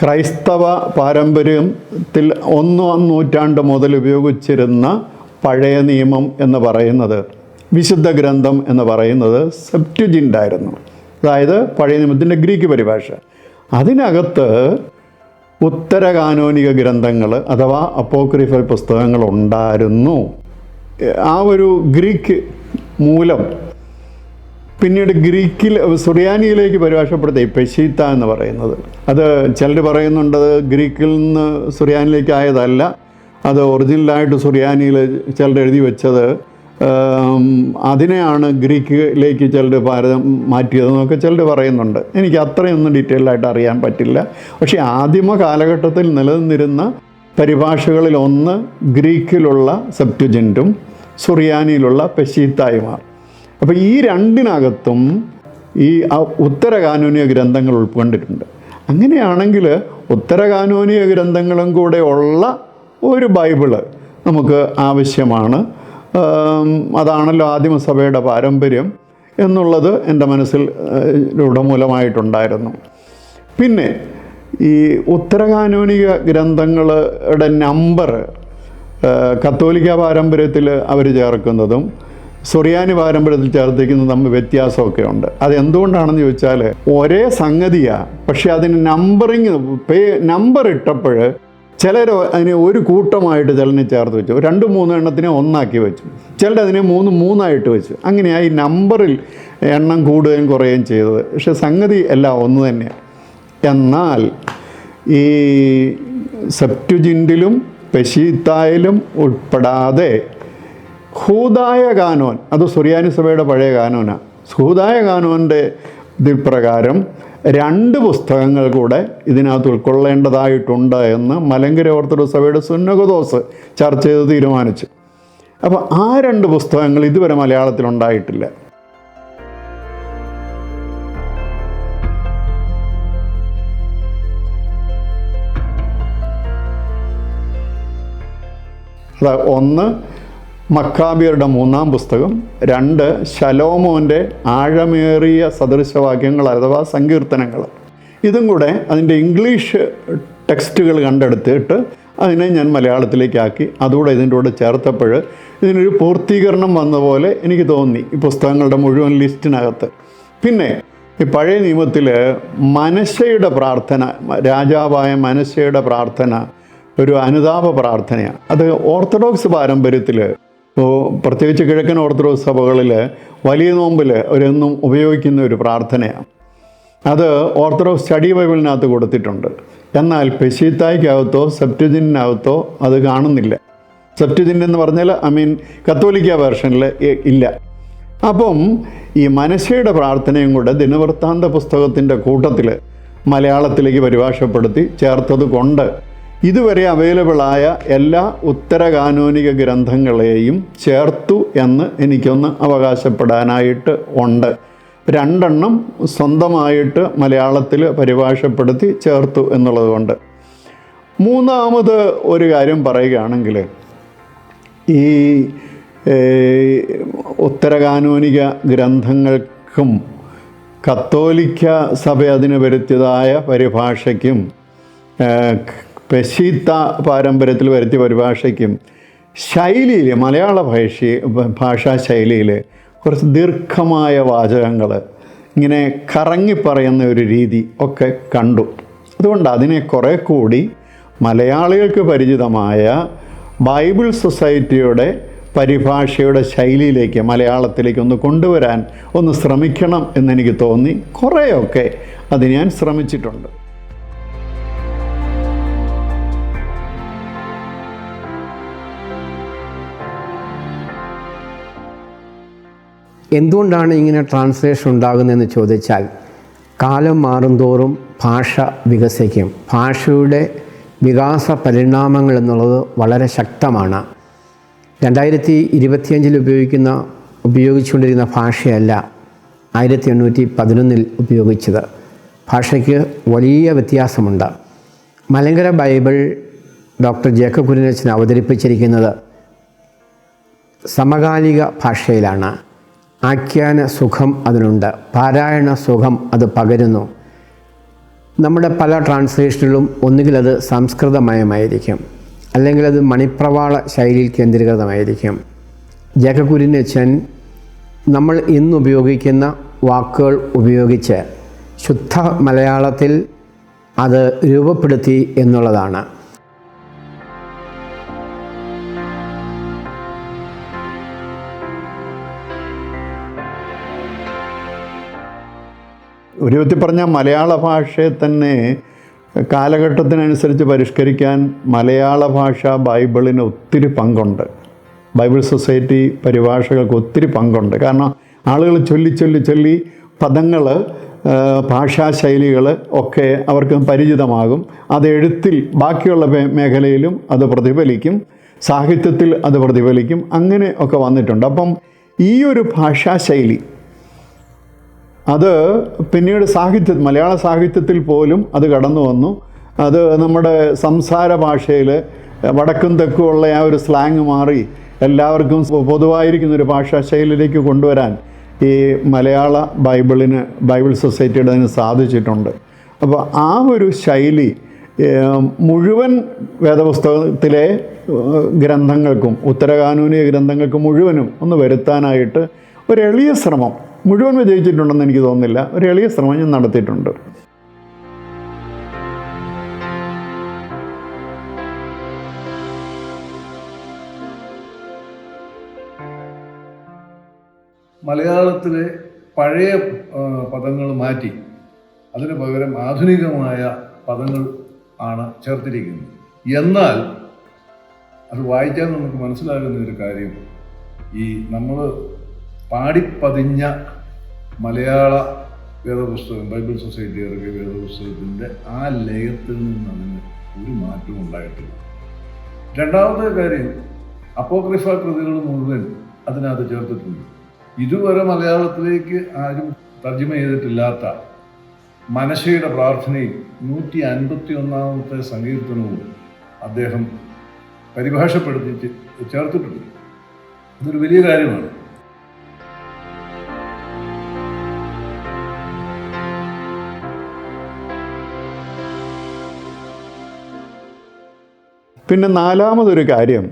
ക്രൈസ്തവ പാരമ്പര്യത്തിൽ 1-ാം നൂറ്റാണ്ട് മുതൽ ഉപയോഗിച്ചിരുന്ന പഴയ നിയമം എന്ന് പറയുന്നത്, വിശുദ്ധ ഗ്രന്ഥം എന്ന് പറയുന്നത് സെപ്റ്റുജിൻ്റായിരുന്നു. അതായത് പഴയ നിയമത്തിൻ്റെ ഗ്രീക്ക് പരിഭാഷ. അതിനകത്ത് ഉത്തരകാനോനിക ഗ്രന്ഥങ്ങൾ അഥവാ അപ്പോക്രിഫൽ പുസ്തകങ്ങൾ ഉണ്ടായിരുന്നു. ആ ഒരു ഗ്രീക്ക് മൂലം പിന്നീട് ഗ്രീക്കിൽ, സുറിയാനിയിലേക്ക് പരിഭാഷപ്പെടുത്തി പെശീത്ത എന്ന് പറയുന്നത്. അത് ചിലർ പറയുന്നുണ്ട് ഗ്രീക്കിൽ നിന്ന് സുറിയാനിലേക്ക് ആയതല്ല, അത് ഒറിജിനലായിട്ട് സുറിയാനിയിൽ ചിലർ എഴുതി വെച്ചത്, അതിനെയാണ് ഗ്രീക്കിലേക്ക് ചിലർ മാറ്റിയതെന്നൊക്കെ ചിലർ പറയുന്നുണ്ട്. എനിക്ക് അത്രയൊന്നും ഡീറ്റെയിൽഡായിട്ട് അറിയാൻ പറ്റില്ല. പക്ഷേ ആദിമ കാലഘട്ടത്തിൽ നിലനിന്നിരുന്ന പരിഭാഷകളിൽ ഒന്ന് ഗ്രീക്കിലുള്ള സെപ്റ്റുജൻറ്റും സുറിയാനിയിലുള്ള പെശീത്തായിമാർ. അപ്പോൾ ഈ രണ്ടിനകത്തും ഈ ഉത്തരകാനൂനിക ഗ്രന്ഥങ്ങൾ ഉൾക്കൊണ്ടിട്ടുണ്ട്. അങ്ങനെയാണെങ്കിൽ ഉത്തരകാനൂനിക ഗ്രന്ഥങ്ങളും കൂടെ ഉള്ള ഒരു ബൈബിള് നമുക്ക് ആവശ്യമാണ്. അതാണല്ലോ ആദിമസഭയുടെ പാരമ്പര്യം എന്നുള്ളത് എൻ്റെ മനസ്സിൽ രൂഢമൂലമായിട്ടുണ്ടായിരുന്നു. പിന്നെ ഈ ഉത്തരകാനൂനിക ഗ്രന്ഥങ്ങളുടെ നമ്പർ കത്തോലിക്ക പാരമ്പര്യത്തിൽ അവർ ചേർക്കുന്നതും സുറിയാനി പാരമ്പര്യത്തിൽ ചേർത്തിരിക്കുന്നതും തമ്മിൽ വ്യത്യാസമൊക്കെ ഉണ്ട്. അതെന്തുകൊണ്ടാണെന്ന് ചോദിച്ചാൽ ഒരേ സംഗതിയാണ്, പക്ഷേ അതിന് നമ്പർ ഇട്ടപ്പോൾ ചിലർ അതിനെ ഒരു കൂട്ടമായിട്ട് ചിലനെ ചേർത്ത് വെച്ചു, 2-3 എണ്ണത്തിനെ ഒന്നാക്കി വെച്ചു, ചിലർ അതിനെ 3-3 വെച്ചു. അങ്ങനെയായി നമ്പറിൽ എണ്ണം കൂടുകയും കുറയുകയും ചെയ്തത്. പക്ഷെ സംഗതി എല്ലാം ഒന്ന് തന്നെയാണ്. എന്നാൽ ഈ സെപ്റ്റുജിൻറ്റിലും പെശീത്തായിലും ഉൾപ്പെടാതെ ഹൂദായ കാനോൻ, അത് സുറിയാനി സഭയുടെ പഴയ കാനോനാണ്. ഹൂദായ കാനോൻ്റെ ഇതിൽ പ്രകാരം 2 പുസ്തകങ്ങൾ കൂടെ ഇതിനകത്ത് ഉൾക്കൊള്ളേണ്ടതായിട്ടുണ്ട് എന്ന് മലങ്കര ഓർത്തഡോക്സ് സഭയുടെ സുന്നകദോസ് ചർച്ച ചെയ്ത് തീരുമാനിച്ചു. അപ്പോൾ ആ 2 പുസ്തകങ്ങൾ ഇതുവരെ മലയാളത്തിലുണ്ടായിട്ടില്ല. അത് 1 മക്കാബിയരുടെ 3-ാം പുസ്തകം, 2 ശലോമോൻ്റെ ആഴമേറിയ സദൃശവാക്യങ്ങൾ അഥവാ സങ്കീർത്തനങ്ങൾ. ഇതും കൂടെ അതിൻ്റെ ഇംഗ്ലീഷ് ടെക്സ്റ്റുകൾ കണ്ടെടുത്തിട്ട് അതിനെ ഞാൻ മലയാളത്തിലേക്കാക്കി അതുകൂടെ ഇതിൻ്റെ കൂടെ ചേർത്തപ്പോൾ ഇതിനൊരു പൂർത്തീകരണം വന്ന പോലെ എനിക്ക് തോന്നി ഈ പുസ്തകങ്ങളുടെ മുഴുവൻ ലിസ്റ്റിനകത്ത്. പിന്നെ ഈ പഴയ നിയമത്തിൽ മനശ്ശയുടെ പ്രാർത്ഥന, രാജാവായ മനശ്ശയുടെ പ്രാർത്ഥന ഒരു അനുതാപ പ്രാർത്ഥനയാണ്. അത് ഓർത്തഡോക്സ് പാരമ്പര്യത്തിൽ, പ്രത്യേകിച്ച് കിഴക്കൻ ഓർത്തഡോക്സ് സഭകളിൽ വലിയ നോമ്പിൽ അവരെന്നും ഉപയോഗിക്കുന്ന ഒരു പ്രാർത്ഥനയാണ്. അത് ഓർത്തഡോക്സ് സ്റ്റഡി ബൈബിളിനകത്ത് കൊടുത്തിട്ടുണ്ട്. എന്നാൽ പെശീത്തായ്ക്കകത്തോ സെപ്റ്റുജിൻറ്റിനകത്തോ അത് കാണുന്നില്ല. സെപ്റ്റുജിൻറ്റ് എന്ന് പറഞ്ഞാൽ കത്തോലിക്ക വേർഷനിൽ ഇല്ല. അപ്പം ഈ മനശ്ശയുടെ പ്രാർത്ഥനയും കൂടെ ദിനവൃത്താന്ത പുസ്തകത്തിൻ്റെ കൂട്ടത്തിൽ മലയാളത്തിലേക്ക് പരിഭാഷപ്പെടുത്തി ചേർത്തത് കൊണ്ട് ഇതുവരെ അവൈലബിളായ എല്ലാ ഉത്തരകാനൂനിക ഗ്രന്ഥങ്ങളെയും ചേർത്തു എന്ന് എനിക്കൊന്ന് അവകാശപ്പെടാനായിട്ട് ഉണ്ട്. 2 എണ്ണം സ്വന്തമായിട്ട് മലയാളത്തിൽ പരിഭാഷപ്പെടുത്തി ചേർത്തു എന്നുള്ളത് കൊണ്ട്. 3ാമത് ഒരു കാര്യം പറയുകയാണെങ്കിൽ, ഈ ഉത്തരകാനൂനിക ഗ്രന്ഥങ്ങൾക്കും കത്തോലിക്ക സഭ അതിന് വരുത്തിയതായ പരിഭാഷയ്ക്കും പെശീത്ത പാരമ്പര്യത്തിൽ വരുത്തിയ പരിഭാഷയ്ക്കും ശൈലിയിൽ, മലയാള ഭാഷാ ശൈലിയിൽ കുറച്ച് ദീർഘമായ വാചകങ്ങൾ, ഇങ്ങനെ കറങ്ങിപ്പറയുന്ന ഒരു രീതി ഒക്കെ കണ്ടു. അതുകൊണ്ട് അതിനെ കുറേ കൂടി മലയാളികൾക്ക് പരിചിതമായ ബൈബിൾ സൊസൈറ്റിയുടെ പരിഭാഷയുടെ ശൈലിയിലേക്ക് മലയാളത്തിലേക്ക് ഒന്ന് കൊണ്ടുവരാൻ ഒന്ന് ശ്രമിക്കണം എന്നെനിക്ക് തോന്നി. കുറേയൊക്കെ അത് ഞാൻ ശ്രമിച്ചിട്ടുണ്ട്. എന്തുകൊണ്ടാണ് ഇങ്ങനെ ട്രാൻസ്ലേഷൻ ഉണ്ടാകുന്നതെന്ന് ചോദിച്ചാൽ, കാലം മാറുന്തോറും ഭാഷ വികസിക്കും. ഭാഷയുടെ വികാസ പരിണാമങ്ങൾ എന്നുള്ളത് വളരെ ശക്തമാണ്. 2025 ഉപയോഗിച്ചുകൊണ്ടിരുന്ന ഭാഷയല്ല 1811 ഉപയോഗിച്ചത്. ഭാഷയ്ക്ക് വലിയ വ്യത്യാസമുണ്ട്. മലങ്കര ബൈബിൾ ഡോക്ടർ ജേക്കബ് കുര്യനച്ചൻ അവതരിപ്പിച്ചിരിക്കുന്നത് സമകാലിക ഭാഷയിലാണ്. ആഖ്യാന സുഖം അതിനുണ്ട്, പാരായണ സുഖം അത് പകരുന്നു. നമ്മുടെ പല ട്രാൻസ്ലേഷനിലും ഒന്നുകിൽ അത് സംസ്കൃതമയമായിരിക്കും, അല്ലെങ്കിൽ അത് മണിപ്രവാള ശൈലിയിൽ കേന്ദ്രീകൃതമായിരിക്കും. ജേക്കബ് കുര്യനച്ചൻ നമ്മൾ ഇന്ന് ഉപയോഗിക്കുന്ന വാക്കുകൾ ഉപയോഗിച്ച് ശുദ്ധ മലയാളത്തിൽ അത് രൂപപ്പെടുത്തി എന്നുള്ളതാണ്. ഒരു വിധത്തിൽ പറഞ്ഞാൽ മലയാള ഭാഷയെ തന്നെ കാലഘട്ടത്തിനനുസരിച്ച് പരിഷ്കരിക്കാൻ മലയാള ഭാഷ ബൈബിളിന് ഒത്തിരി പങ്കുണ്ട്. ബൈബിൾ സൊസൈറ്റി പരിഭാഷകൾക്ക് ഒത്തിരി പങ്കുണ്ട്. കാരണം ആളുകൾ ചൊല്ലി പദങ്ങൾ, ഭാഷാശൈലികൾ ഒക്കെ അവർക്ക് പരിചിതമാകും. അത് എഴുത്തിൽ ബാക്കിയുള്ള മേഖലയിലും അത് പ്രതിഫലിക്കും. സാഹിത്യത്തിൽ അത് പ്രതിഫലിക്കും, അങ്ങനെ ഒക്കെ വന്നിട്ടുണ്ട്. അപ്പം ഈ ഒരു ഭാഷാശൈലി അത് പിന്നീട് മലയാള സാഹിത്യത്തിൽ പോലും അത് കടന്നു വന്നു. അത് നമ്മുടെ സംസാര ഭാഷയിൽ വടക്കും തെക്കും ഉള്ള ആ ഒരു സ്ലാങ് മാറി എല്ലാവർക്കും പൊതുവായിരിക്കുന്നൊരു ഭാഷാശൈലിയിലേക്ക് കൊണ്ടുവരാൻ ഈ മലയാള ബൈബിൾ സൊസൈറ്റിയുടെ അതിന് സാധിച്ചിട്ടുണ്ട്. അപ്പോൾ ആ ഒരു ശൈലി മുഴുവൻ വേദപുസ്തകത്തിലെ ഗ്രന്ഥങ്ങൾക്കും ഉത്തരകാനൂനിക ഗ്രന്ഥങ്ങൾക്കും മുഴുവനും ഒന്ന് വരുത്താനായിട്ട് ഒരു എളിയ ശ്രമം, മുഴുവൻ വിജയിച്ചിട്ടുണ്ടെന്ന് എനിക്ക് തോന്നുന്നില്ല, ഒരു എളിയ ശ്രമം ഞാൻ നടത്തിയിട്ടുണ്ട്. മലയാളത്തിലെ പഴയ പദങ്ങൾ മാറ്റി അതിന് പകരം ആധുനികമായ പദങ്ങൾ ആണ് ചേർത്തിരിക്കുന്നത്. എന്നാൽ അത് വായിച്ചാൽ നമുക്ക് മനസ്സിലാകുന്ന ഒരു കാര്യം, ഈ നമ്മൾ പാടിപ്പതിഞ്ഞ മലയാള വേദപുസ്തകം, ബൈബിൾ സൊസൈറ്റി ഇറങ്ങിയ വേദപുസ്തകത്തിൻ്റെ ആ ലയത്തിൽ നിന്ന് അതിന് ഒരു മാറ്റവും ഉണ്ടായിട്ടില്ല. രണ്ടാമത്തെ കാര്യം, അപ്പോക്രിഫ കൃതികൾ മുഴുവൻ അതിനകത്ത് ചേർത്തിട്ടുണ്ട്. ഇതുവരെ മലയാളത്തിലേക്ക് ആരും തർജ്ജിമ ചെയ്തിട്ടില്ലാത്ത മനശ്ശയുടെ പ്രാർത്ഥനയും 151-ാമത്തെ സങ്കീർത്തനവും അദ്ദേഹം പരിഭാഷപ്പെടുത്തി ചേർത്തിട്ടുണ്ട്. ഇതൊരു വലിയ കാര്യമാണ്. പിന്നെ നാലാമതൊരു കാര്യം,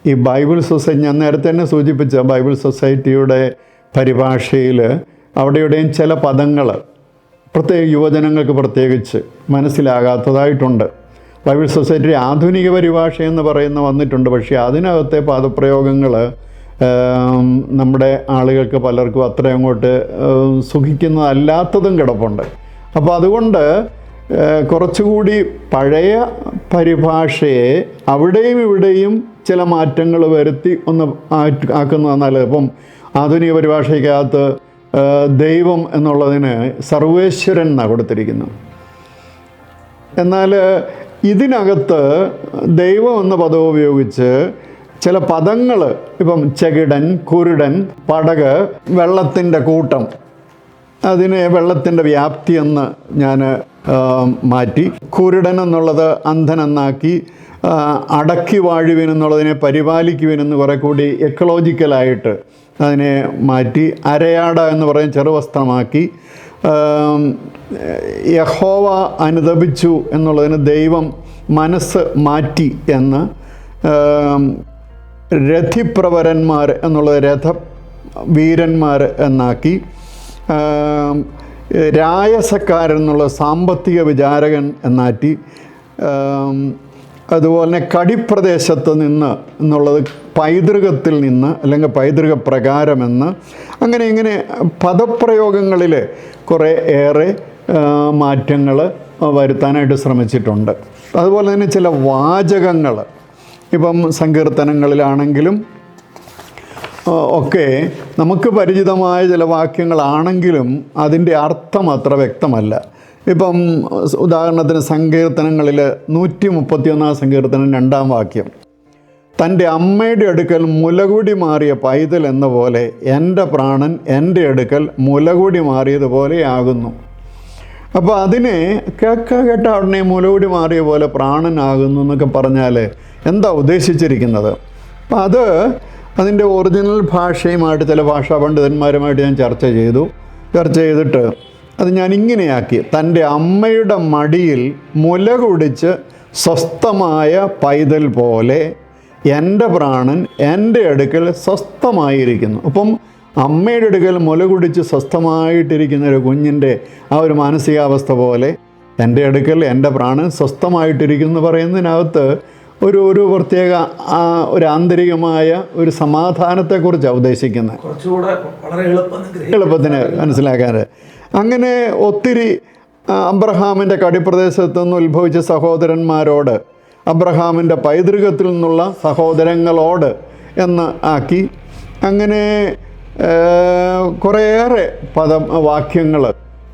ഈ ബൈബിൾ സൊസൈറ്റി, ഞാൻ നേരത്തെ തന്നെ സൂചിപ്പിച്ച ബൈബിൾ സൊസൈറ്റിയുടെ പരിഭാഷയിൽ അവിടെയുടെയും ചില പദങ്ങൾ യുവജനങ്ങൾക്ക് പ്രത്യേകിച്ച് മനസ്സിലാകാത്തതായിട്ടുണ്ട്. ബൈബിൾ സൊസൈറ്റി ആധുനിക പരിഭാഷ എന്ന് പറയുന്ന വന്നിട്ടുണ്ട്, പക്ഷേ അതിനകത്തെ പദപ്രയോഗങ്ങൾ നമ്മുടെ ആളുകൾക്ക് പലർക്കും അത്ര അങ്ങോട്ട് സുഖിക്കുന്നതല്ലാത്തതും കിടപ്പുണ്ട്. അപ്പോൾ അതുകൊണ്ട് കുറച്ചുകൂടി പഴയ പരിഭാഷയെ അവിടെയും ഇവിടെയും ചില മാറ്റങ്ങൾ വരുത്തി ഒന്ന് ആക്കുന്നതാണ് നല്ലത്. ഇപ്പം ആധുനിക പരിഭാഷയ്ക്കകത്ത് ദൈവം എന്നുള്ളതിന് സർവേശ്വരൻ എന്നാണ് കൊടുത്തിരിക്കുന്നത്. എന്നാൽ ഇതിനകത്ത് ദൈവം എന്ന പദം ഉപയോഗിച്ച് ചില പദങ്ങൾ, ഇപ്പം ചെകിടൻ, കുരുടൻ, പടക്, വെള്ളത്തിൻ്റെ കൂട്ടം, അതിനെ വെള്ളത്തിൻ്റെ വ്യാപ്തി എന്ന് ഞാൻ മാറ്റി. കുരുടൻ എന്നുള്ളത് അന്ധൻ എന്നാക്കി. അടക്കി വാഴുവിൻ എന്നുള്ളതിനെ പരിപാലിക്കുവിനെന്ന് കുറെ കൂടി എക്കോളജിക്കലായിട്ട് അതിനെ മാറ്റി. അരയാട എന്ന് പറയും ചെറുവസ്ത്രമാക്കി. യഹോവ അനുതപിച്ചു എന്നുള്ളതിന് ദൈവം മനസ്സ് മാറ്റി എന്ന്. രഥിപ്രവരന്മാർ എന്നുള്ളത് രഥവീരന്മാർ എന്നാക്കി. രായസക്കാരൻ എന്നുള്ള സാമ്പത്തിക വിചാരകൻ എന്നാറ്റി. അതുപോലെ കടിപ്രദേശത്ത് നിന്ന് എന്നുള്ളത് പൈതൃകത്തിൽ നിന്ന് അല്ലെങ്കിൽ പൈതൃക പ്രകാരമെന്ന്. അങ്ങനെ ഇങ്ങനെ പദപ്രയോഗങ്ങളിൽ കുറേ ഏറെ മാറ്റങ്ങൾ വരുത്താനായിട്ട് ശ്രമിച്ചിട്ടുണ്ട്. അതുപോലെ തന്നെ ചില വാചകങ്ങൾ, ഇപ്പം സങ്കീർത്തനങ്ങളിലാണെങ്കിലും ഒക്കെ നമുക്ക് പരിചിതമായ ചില വാക്യങ്ങളാണെങ്കിലും അതിൻ്റെ അർത്ഥം അത്ര വ്യക്തമല്ല. ഇപ്പം ഉദാഹരണത്തിന് സങ്കീർത്തനങ്ങളിൽ 131-ാം സങ്കീർത്തനം 2-ാം വാക്യം, തൻ്റെ അമ്മയുടെ അടുക്കൽ മുലകുടി മാറിയ പൈതൽ എന്ന പോലെ എൻ്റെ പ്രാണൻ എൻ്റെ അടുക്കൽ മുലകുടി മാറിയതുപോലെ ആകുന്നു. അപ്പോൾ അതിനെ കേട്ട ഉടനെ മുലകുടി മാറിയ പോലെ പ്രാണനാകുന്നു എന്നൊക്കെ പറഞ്ഞാൽ എന്താ ഉദ്ദേശിച്ചിരിക്കുന്നത്? അപ്പം അതിൻ്റെ ഒറിജിനൽ ഭാഷയുമായിട്ട് ചില ഭാഷാ പണ്ഡിതന്മാരുമായിട്ട് ഞാൻ ചർച്ച ചെയ്തിട്ട് അത് ഞാൻ ഇങ്ങനെയാക്കി, തൻ്റെ അമ്മയുടെ മടിയിൽ മുല കുടിച്ച് സ്വസ്ഥമായ പൈതൽ പോലെ എൻ്റെ പ്രാണൻ എൻ്റെ അടുക്കൽ സ്വസ്ഥമായിരിക്കുന്നു. അപ്പം അമ്മയുടെ അടുക്കൽ മുല കുടിച്ച് സ്വസ്ഥമായിട്ടിരിക്കുന്ന ഒരു കുഞ്ഞിൻ്റെ ആ ഒരു മാനസികാവസ്ഥ പോലെ എൻ്റെ അടുക്കൽ എൻ്റെ പ്രാണൻ സ്വസ്ഥമായിട്ടിരിക്കുന്നു പറയുന്നതിനകത്ത് ഒരു പ്രത്യേക ഒരു ആന്തരികമായ ഒരു സമാധാനത്തെക്കുറിച്ചാണ് ഉദ്ദേശിക്കുന്നത്. കുറച്ചുകൂടെ വളരെ എളുപ്പത്തിന് മനസ്സിലാക്കാൻ. അങ്ങനെ ഒത്തിരി അബ്രഹാമിൻ്റെ കടിപ്രദേശത്ത് നിന്ന് ഉത്ഭവിച്ച സഹോദരന്മാരോട്, അബ്രഹാമിൻ്റെ പൈതൃകത്തിൽ നിന്നുള്ള സഹോദരങ്ങളോട് എന്ന് ആക്കി. അങ്ങനെ കുറേയേറെ വാക്യങ്ങൾ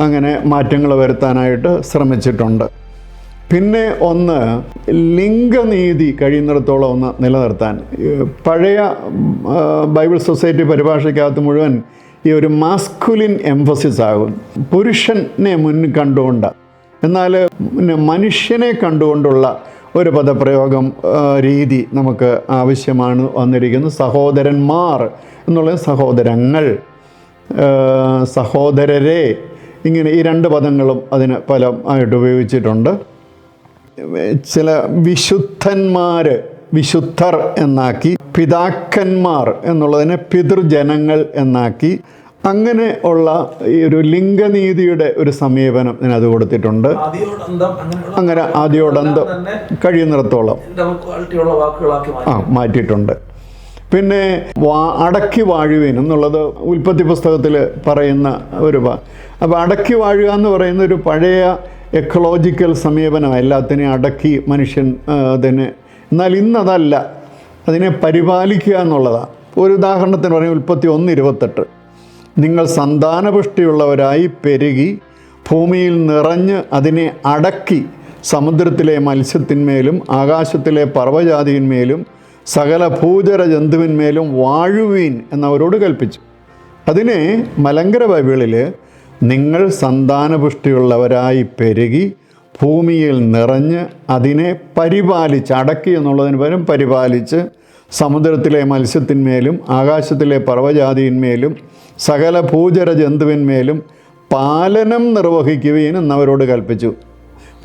അങ്ങനെ മാറ്റങ്ങൾ വരുത്താനായിട്ട് ശ്രമിച്ചിട്ടുണ്ട്. പിന്നെ ഒന്ന്, ലിംഗനീതി കഴിയുന്നിടത്തോളം ഒന്ന് നിലനിർത്താൻ. പഴയ ബൈബിൾ സൊസൈറ്റി പരിഭാഷയ്ക്കകത്ത് മുഴുവൻ ഈ ഒരു മാസ്കുലിൻ എംഫസിസ് ആകും. പുരുഷനെ മുന്നിൽ കണ്ടുകൊണ്ട്, എന്നാൽ പിന്നെ മനുഷ്യനെ കണ്ടുകൊണ്ടുള്ള ഒരു പദപ്രയോഗം രീതി നമുക്ക് ആവശ്യമാണ് വന്നിരിക്കുന്നത്. സഹോദരന്മാർ എന്നുള്ളത് സഹോദരങ്ങൾ, സഹോദരരെ, ഇങ്ങനെ ഈ രണ്ട് പദങ്ങളും അതിന് പലമായിട്ട് ഉപയോഗിച്ചിട്ടുണ്ട്. ചില വിശുദ്ധന്മാർ വിശുദ്ധർ എന്നാക്കി, പിതാക്കന്മാർ എന്നുള്ളതിനെ പിതൃജനങ്ങൾ എന്നാക്കി. അങ്ങനെ ഉള്ള ഈ ഒരു ലിംഗനീതിയുടെ ഒരു സമീപനം ഇതിനത് കൊടുത്തിട്ടുണ്ട്. അങ്ങനെ ആദ്യോടന്തം കഴിയുന്നിടത്തോളം മാറ്റിയിട്ടുണ്ട്. പിന്നെ അടക്കി വാഴുവീൻ എന്നുള്ളത് ഉൽപ്പത്തി പുസ്തകത്തിൽ പറയുന്ന ഒരു അപ്പോൾ അടക്കി വാഴുക എന്ന് പറയുന്ന ഒരു പഴയ എക്കോളജിക്കൽ സമീപനം, എല്ലാത്തിനെയും അടക്കി മനുഷ്യൻ അതിനെ. എന്നാൽ ഇന്നതല്ല, അതിനെ പരിപാലിക്കുക എന്നുള്ളതാണ്. ഒരു ഉദാഹരണത്തിന് പറയും, ഉൽപ്പത്തി 1:28, നിങ്ങൾ സന്താനപുഷ്ടിയുള്ളവരായി പെരുകി ഭൂമിയിൽ നിറഞ്ഞ് അതിനെ അടക്കി സമുദ്രത്തിലെ മത്സ്യത്തിന്മേലും ആകാശത്തിലെ പർവ്വജാതിന്മേലും സകല ഭൂചര ജന്തുവിന്മേലും വാഴുവീൻ എന്നവരോട് കൽപ്പിച്ചു. അതിനെ മലങ്കര ബൈബിളിൽ നിങ്ങൾ സന്താനപുഷ്ടിയുള്ളവരായി പെരുകി ഭൂമിയിൽ നിറഞ്ഞ് അതിനെ പരിപാലിച്ച്, അടക്കി എന്നുള്ളതിന് പകരം പരിപാലിച്ച് സമുദ്രത്തിലെ മത്സ്യത്തിന്മേലും ആകാശത്തിലെ പർവ്വജാതിന്മേലും സകല ഭൂചര ജന്തുവിന്മേലും പാലനം നിർവഹിക്കുവീൻ എന്നവരോട് കൽപ്പിച്ചു.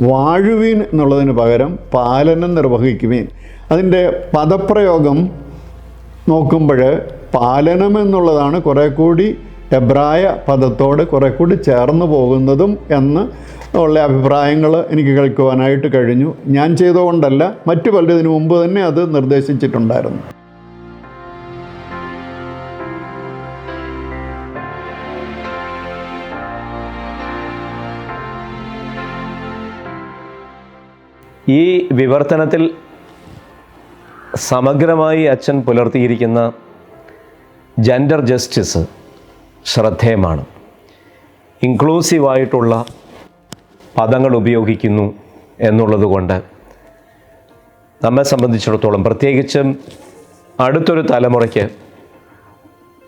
വാഴുവീൻ എന്നുള്ളതിന് പകരം പാലനം നിർവഹിക്കുവീൻ. അതിൻ്റെ പദപ്രയോഗം നോക്കുമ്പോൾ പാലനം എന്നുള്ളതാണ് കുറേ കൂടി എബ്രായ പദത്തോട് കുറേ കൂടി ചേർന്ന് പോകുന്നതും എന്ന് ഉള്ള അഭിപ്രായങ്ങൾ എനിക്ക് കേൾക്കുവാനായിട്ട് കഴിഞ്ഞു. ഞാൻ ചെയ്തുകൊണ്ടല്ല, മറ്റു പലരും ഇതിനു മുമ്പ് തന്നെ അത് നിർദ്ദേശിച്ചിട്ടുണ്ടായിരുന്നു. ഈ വിവർത്തനത്തിൽ സമഗ്രമായി അച്ഛൻ പുലർത്തിയിരിക്കുന്ന ജെൻഡർ ജസ്റ്റിസ് ശ്രദ്ധേയമാണ്. ഇൻക്ലൂസീവായിട്ടുള്ള പദങ്ങൾ ഉപയോഗിക്കുന്നു എന്നുള്ളത് കൊണ്ട് നമ്മെ സംബന്ധിച്ചിടത്തോളം, പ്രത്യേകിച്ചും അടുത്തൊരു തലമുറയ്ക്ക്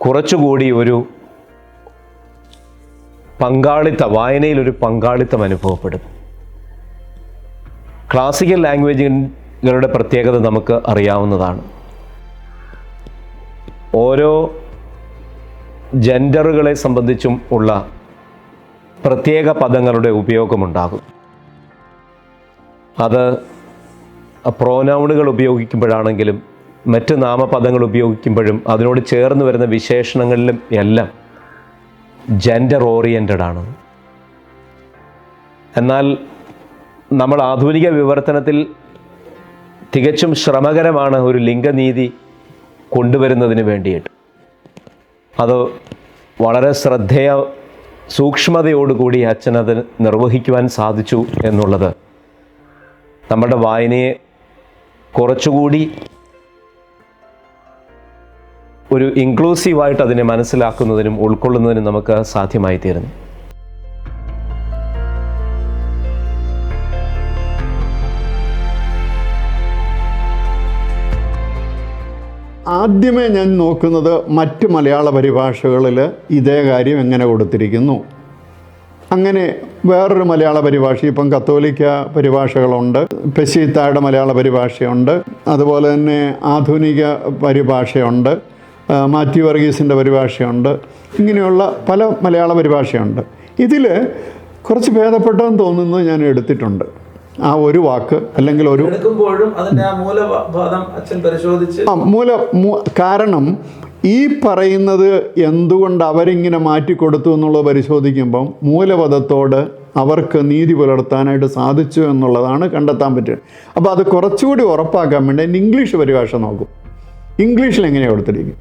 കുറച്ചുകൂടി ഒരു വായനയിലൊരു പങ്കാളിത്തം അനുഭവപ്പെടും. ക്ലാസിക്കൽ ലാംഗ്വേജുകളുടെ പ്രത്യേകത നമുക്ക് അറിയാവുന്നതാണ്. ഓരോ ജെൻഡറുകളെ സംബന്ധിച്ചും ഉള്ള പ്രത്യേക പദങ്ങളുടെ ഉപയോഗമുണ്ടാകും. അത് പ്രോനൗണുകൾ ഉപയോഗിക്കുമ്പോഴാണെങ്കിലും മറ്റ് നാമപദങ്ങൾ ഉപയോഗിക്കുമ്പോഴും അതിനോട് ചേർന്ന് വരുന്ന വിശേഷണങ്ങളിലും എല്ലാം ജെൻഡർ ഓറിയൻറ്റഡ് ആണ്. എന്നാൽ നമ്മൾ ആധുനിക വിവർത്തനത്തിൽ തികച്ചും ശ്രമകരമാണ് ഒരു ലിംഗനീതി കൊണ്ടുവരുന്നതിന് വേണ്ടിയിട്ട്. അത് വളരെ സൂക്ഷ്മതയോടുകൂടി അച്ഛനത് നിർവഹിക്കുവാൻ സാധിച്ചു എന്നുള്ളത് നമ്മുടെ വായനയെ കുറച്ചുകൂടി ഒരു ഇൻക്ലൂസീവായിട്ട് അതിനെ മനസ്സിലാക്കുന്നതിനും ഉൾക്കൊള്ളുന്നതിനും നമുക്ക് സാധ്യമായി തീരുന്നു. ആദ്യമേ ഞാൻ നോക്കുന്നത് മറ്റ് മലയാള പരിഭാഷകളിൽ ഇതേ കാര്യം എങ്ങനെ കൊടുത്തിരിക്കുന്നു. അങ്ങനെ വേറൊരു മലയാള പരിഭാഷ, ഇപ്പം കത്തോലിക്ക പരിഭാഷകളുണ്ട്, പെശീത്തായുടെ മലയാള പരിഭാഷയുണ്ട്, അതുപോലെ തന്നെ ആധുനിക പരിഭാഷയുണ്ട്, മാത്യു വർഗീസിൻ്റെ പരിഭാഷയുണ്ട്, ഇങ്ങനെയുള്ള പല മലയാള പരിഭാഷയുണ്ട്. ഇതിൽ കുറച്ച് ഭേദപ്പെട്ടതെന്ന് തോന്നുന്നത് ഞാൻ എടുത്തിട്ടുണ്ട്. ആ ഒരു വാക്ക് അല്ലെങ്കിൽ ഒരു കാരണം ഈ പറയുന്നത് എന്തുകൊണ്ട് അവരിങ്ങനെ മാറ്റിക്കൊടുത്തു എന്നുള്ളത് പരിശോധിക്കുമ്പം മൂലപദത്തോട് അവർക്ക് നീതി പുലർത്താനായിട്ട് സാധിച്ചു എന്നുള്ളതാണ് കണ്ടെത്താൻ പറ്റുക. അപ്പോൾ അത് കുറച്ചുകൂടി ഉറപ്പാക്കാൻ വേണ്ടി എൻ്റെ ഇംഗ്ലീഷ് പരിഭാഷ നോക്കും. ഇംഗ്ലീഷിൽ എങ്ങനെയാണ് കൊടുത്തിരിക്കും.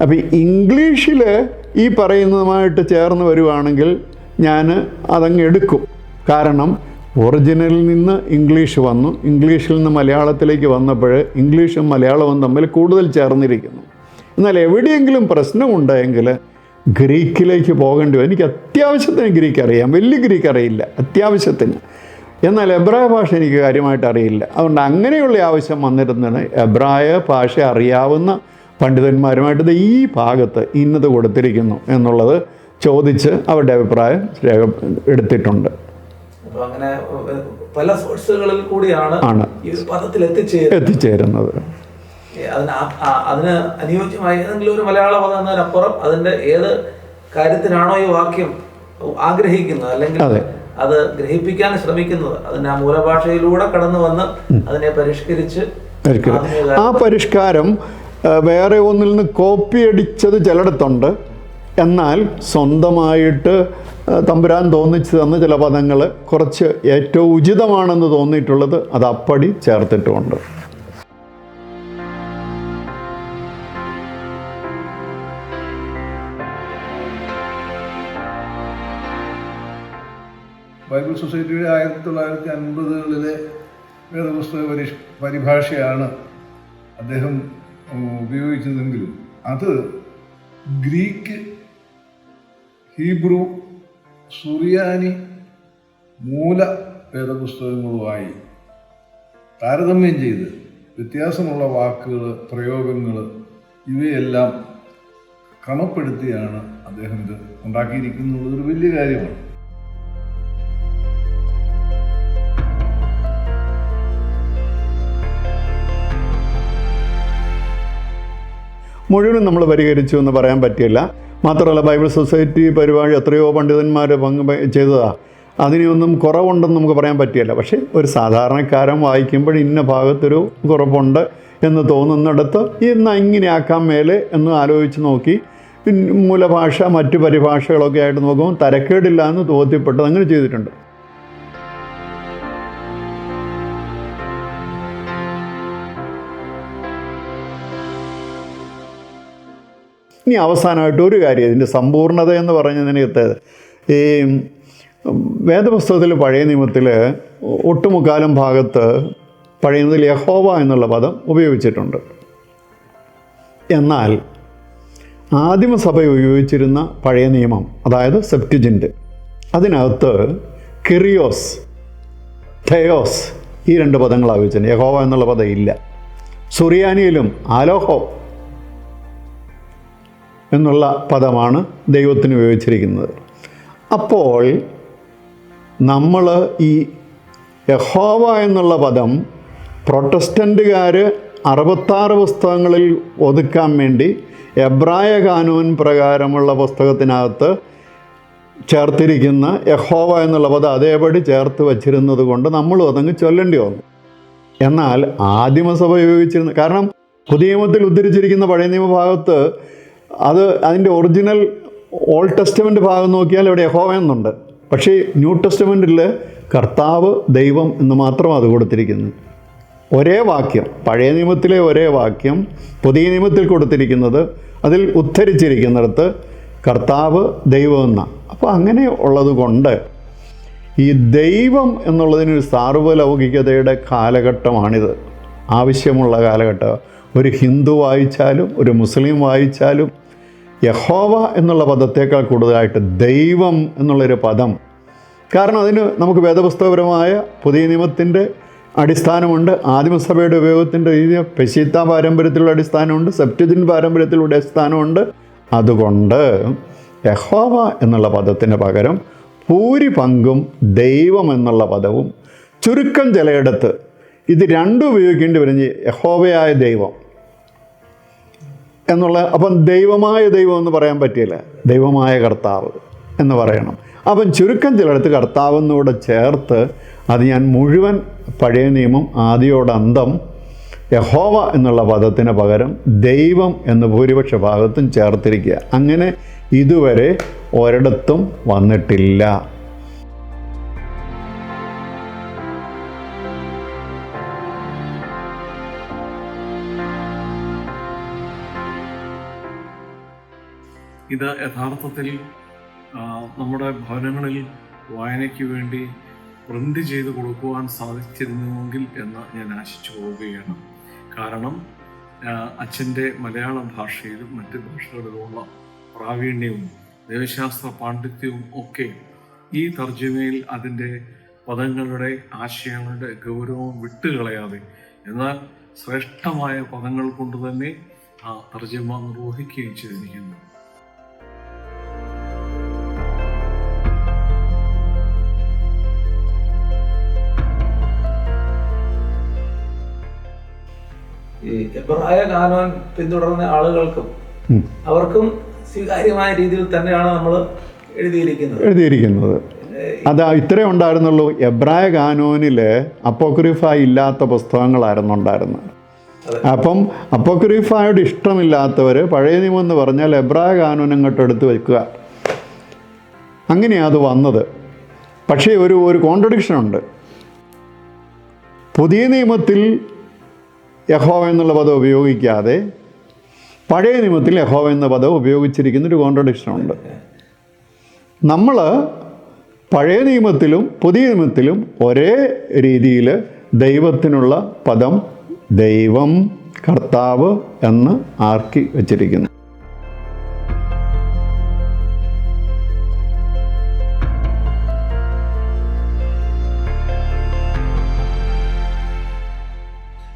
അപ്പോൾ ഇംഗ്ലീഷിൽ ഈ പറയുന്നതുമായിട്ട് ചേർന്ന് വരുവാണെങ്കിൽ ഞാൻ അതങ്ങ് എടുക്കും. കാരണം ഒറിജിനലിൽ നിന്ന് ഇംഗ്ലീഷ് വന്നു, ഇംഗ്ലീഷിൽ നിന്ന് മലയാളത്തിലേക്ക് വന്നപ്പോൾ ഇംഗ്ലീഷും മലയാളവും തമ്മിൽ കൂടുതൽ ചേർന്നിരിക്കുന്നു. എന്നാൽ എവിടെയെങ്കിലും പ്രശ്നമുണ്ടെങ്കിൽ ഗ്രീക്കിലേക്ക് പോകേണ്ടി വരും. എനിക്ക് അത്യാവശ്യത്തിന് ഗ്രീക്ക് അറിയാം, വലിയ ഗ്രീക്ക് അറിയില്ല, അത്യാവശ്യത്തിന്. എന്നാൽ എബ്രായ ഭാഷ എനിക്ക് കാര്യമായിട്ട് അറിയില്ല. അതുകൊണ്ട് അങ്ങനെയുള്ള ആവശ്യം വന്നിരുന്നതിന് എബ്രായ ഭാഷ അറിയാവുന്ന പണ്ഡിതന്മാരുമായിട്ട് ഇത് ഈ ഭാഗത്ത് ഇന്നത് കൊടുത്തിരിക്കുന്നു എന്നുള്ളത് ചോദിച്ച് അവരുടെ അഭിപ്രായം എടുത്തിട്ടുണ്ട്. അപ്പൊ അങ്ങനെ പല സോഴ്സുകളിൽ കൂടിയാണ് ഈ ഒരു പദത്തിൽ എത്തിച്ചേരുന്നത്. അതിന് അനുയോജ്യമായ ഏതെങ്കിലും ഒരു മലയാള പദം എന്നതിനപ്പുറം അതിന്റെ ഏത് കാര്യത്തിനാണോ ഈ വാക്യം ആഗ്രഹിക്കുന്നത്, അല്ലെങ്കിൽ അത് ഗ്രഹിപ്പിക്കാൻ ശ്രമിക്കുന്നത്, അതിന് ആ മൂലഭാഷയിലൂടെ കടന്നു വന്ന് അതിനെ പരിഷ്കരിച്ച്, ആ പരിഷ്കാരം വേറെ ഒന്നിൽ നിന്ന് കോപ്പി അടിച്ചത് ചിലയിടത്തുണ്ട്. എന്നാൽ സ്വന്തമായിട്ട് തമ്പുരാൻ തോന്നിച്ച് തന്ന ചില പദങ്ങൾ കുറച്ച് ഏറ്റവും ഉചിതമാണെന്ന് തോന്നിയിട്ടുള്ളത് അത് അപ്പടി ചേർത്തിട്ടുമുണ്ട്. ബൈബിൾ സൊസൈറ്റിയുടെ 1950-കളിലെ വേദപുസ്തക പരിഭാഷയാണ് അദ്ദേഹം ഉപയോഗിച്ചതെങ്കിലും അത് ഗ്രീക്ക്, ഹീബ്രു, സുറിയാനി മൂല വേദപുസ്തകങ്ങളുമായി താരതമ്യം ചെയ്ത് വ്യത്യാസമുള്ള വാക്കുകൾ, പ്രയോഗങ്ങൾ ഇവയെല്ലാം ക്രമപ്പെടുത്തിയാണ് അദ്ദേഹം ഇത് ഉണ്ടാക്കിയിരിക്കുന്നത്. ഒരു വലിയ കാര്യമാണ്. മുഴുവനും നമ്മൾ പരിഹരിച്ചു എന്ന് പറയാൻ പറ്റില്ല. മാത്രമല്ല ബൈബിൾ സൊസൈറ്റി പരിപാടി എത്രയോ പണ്ഡിതന്മാർ ചെയ്തതാണ്. അതിനെയൊന്നും കുറവുണ്ടെന്ന് നമുക്ക് പറയാൻ പറ്റില്ല. പക്ഷേ ഒരു സാധാരണക്കാരൻ വായിക്കുമ്പോൾ ഇന്ന ഭാഗത്തൊരു കുറവുണ്ട് എന്ന് തോന്നുന്നിടത്ത് ഇന്ന് ഇങ്ങനെ ആക്കാൻ മേലെ എന്ന് ആലോചിച്ച് നോക്കി മൂലഭാഷ മറ്റു പരിഭാഷകളൊക്കെ ആയിട്ട് നോക്കുമ്പോൾ തരക്കേടില്ല എന്ന് തോന്നിപ്പെട്ടത് അങ്ങനെ ചെയ്തിട്ടുണ്ട്. ഇനി അവസാനമായിട്ട് ഒരു കാര്യം, ഇതിൻ്റെ സമ്പൂർണ്ണത എന്ന് പറഞ്ഞതിനകത്ത് ഈ വേദപുസ്തകത്തിൽ പഴയ നിയമത്തിൽ ഒട്ടുമുക്കാലും ഭാഗത്ത് പഴയതിൽ യഹോവ എന്നുള്ള പദം ഉപയോഗിച്ചിട്ടുണ്ട്. എന്നാൽ ആദിമസഭ ഉപയോഗിച്ചിരുന്ന പഴയ നിയമം, അതായത് സെപ്റ്റുജിൻ്റ്, അതിനകത്ത് കിറിയോസ്, തെയോസ് ഈ രണ്ട് പദങ്ങളാണ് ഉപയോഗിച്ചിട്ടുണ്ട്. യഹോവ എന്നുള്ള പദം ഇല്ല. സുറിയാനിയിലും ആലോഹോ എന്നുള്ള പദമാണ് ദൈവത്തിന് ഉപയോഗിച്ചിരിക്കുന്നത്. അപ്പോൾ നമ്മൾ ഈ യഹോവ എന്നുള്ള പദം പ്രൊട്ടസ്റ്റൻ്റുകാർ 66 പുസ്തകങ്ങളിൽ ഒതുക്കാൻ വേണ്ടി എബ്രായ കാനൂൻ പ്രകാരമുള്ള പുസ്തകത്തിനകത്ത് ചേർത്തിരിക്കുന്ന യഹോവ എന്നുള്ള പദം അതേപടി ചേർത്ത് വച്ചിരുന്നത് കൊണ്ട് നമ്മളും അതങ്ങ് ചൊല്ലേണ്ടി വന്നു. എന്നാൽ ആദിമസഭ ഉപയോഗിച്ചിരുന്ന, കാരണം പുതിയ നിയമത്തിൽ ഉദ്ധരിച്ചിരിക്കുന്ന പഴയ നിയമഭാഗത്ത് അതിൻ്റെ ഒറിജിനൽ ഓൾഡ് ടെസ്റ്റമെൻ്റ് ഭാഗം നോക്കിയാൽ ഇവിടെ യഹോവ എന്നുണ്ട്. പക്ഷേ ന്യൂ ടെസ്റ്റമെൻറ്റിൽ കർത്താവ് ദൈവം എന്ന് മാത്രമാണ് അത് കൊടുത്തിരിക്കുന്നത്. ഒരേ വാക്യം, പഴയ നിയമത്തിലെ ഒരേ വാക്യം പുതിയ നിയമത്തിൽ കൊടുത്തിരിക്കുന്നത്, അതിൽ ഉദ്ധരിച്ചിരിക്കുന്നിടത്ത് കർത്താവ് ദൈവം എന്നാണ്. അപ്പോൾ അങ്ങനെ ഉള്ളത് കൊണ്ട് ഈ ദൈവം എന്നുള്ളതിനൊരു സാർവലൗകികതയുടെ കാലഘട്ടമാണിത്. ആവശ്യമുള്ള കാലഘട്ടം. ഒരു ഹിന്ദു വായിച്ചാലും ഒരു മുസ്ലിം വായിച്ചാലും യഹോവ എന്നുള്ള പദത്തേക്കാൾ കൂടുതലായിട്ട് ദൈവം എന്നുള്ളൊരു പദം, കാരണം അതിന് നമുക്ക് വേദപുസ്തകപരമായ പുതിയ നിയമത്തിൻ്റെ അടിസ്ഥാനമുണ്ട്, ആദിമസഭയുടെ ഉപയോഗത്തിൻ്റെ രീതി, പെശീത്ത പാരമ്പര്യത്തിലുള്ള അടിസ്ഥാനമുണ്ട്, സെപ്റ്റുജിൻ്റ് പാരമ്പര്യത്തിലുള്ള അടിസ്ഥാനമുണ്ട്. അതുകൊണ്ട് യഹോവ എന്നുള്ള പദത്തിന് പകരം ഭൂരിപങ്കും ദൈവം എന്നുള്ള പദവും, ചുരുക്കം ചിലയിടത്ത് ഇത് രണ്ടും ഉപയോഗിക്കേണ്ടി വരും. യഹോവയായ ദൈവം എന്നുള്ള, അപ്പം ദൈവമായ ദൈവം എന്ന് പറയാൻ പറ്റില്ല, ദൈവമായ കർത്താവ് എന്ന് പറയണം. അപ്പം ചുരുക്കം ചിലയിടത്ത് കർത്താവെന്നൂടെ ചേർത്ത് അത് ഞാൻ മുഴുവൻ പഴയ നിയമം ആദിയോടന്തം യഹോവ എന്നുള്ള പദത്തിന് പകരം ദൈവം എന്ന് ഭൂരിപക്ഷ ഭാഗത്തും ചേർത്തിരിക്കുക. അങ്ങനെ ഇതുവരെ ഒരിടത്തും വന്നിട്ടില്ല. ഇത് യഥാർത്ഥത്തിൽ നമ്മുടെ ഭവനങ്ങളിൽ വായനയ്ക്ക് വേണ്ടി പ്രിൻ്റ് ചെയ്ത് കൊടുക്കുവാൻ സാധിച്ചിരുന്നുവെങ്കിൽ എന്ന് ഞാൻ ആശിച്ചു പോവുകയാണ്. കാരണം അച്ഛൻ്റെ മലയാള ഭാഷയിലും മറ്റ് ഭാഷകളിലുമുള്ള പ്രാവീണ്യവും ദൈവശാസ്ത്ര പാണ്ഡിത്യവും ഒക്കെ ഈ തർജ്ജമയിൽ അതിൻ്റെ പദങ്ങളുടെ ആശയങ്ങളുടെ ഗൗരവം വിട്ടുകളയാതെ എന്നാൽ ശ്രേഷ്ഠമായ പദങ്ങൾ കൊണ്ട് തന്നെ ആ തർജ്ജമ നിർവഹിക്കുകയും ചെയ്തിരിക്കുന്നു. ഈ എബ്രായ കാനോൻ പിന്തുടർന്ന ആളുകൾക്കും അവർക്കും സ്വീകാര്യമായ രീതിയിൽ തന്നെയാണ് നമ്മൾ എഴുതിയിരിക്കുന്നത്. അത് ഇത്രേ ഉണ്ടായിരുന്നുള്ളൂ. എബ്രായ കാനോനിൽ അപ്പോക്രിഫ ഇല്ലാത്ത പുസ്തകങ്ങളായിരുന്നു ഉണ്ടായിരുന്നത്. അപ്പം അപ്പോക്രിഫയോട് ഇഷ്ടമില്ലാത്തവർ പഴയ നിയമം എന്ന് പറഞ്ഞാൽ എബ്രായ കാനോൻ അങ്ങോട്ട് എടുത്ത് വെക്കുക, അങ്ങനെയാണ് അത് വന്നത്. പക്ഷേ ഒരു കോൺട്രഡിക്ഷൻ ഉണ്ട്. പുതിയ നിയമത്തിൽ യഹോവ എന്നുള്ള പദം ഉപയോഗിക്കാതെ പഴയ നിയമത്തിൽ യഹോവ എന്ന പദം ഉപയോഗിച്ചിരിക്കുന്നൊരു കോൺട്രഡിക്ഷനുണ്ട്. നമ്മൾ പഴയ നിയമത്തിലും പുതിയ നിയമത്തിലും ഒരേ രീതിയിൽ ദൈവത്തിനുള്ള പദം ദൈവം, കർത്താവ് എന്ന് ആർക്കി വച്ചിരിക്കുന്നു.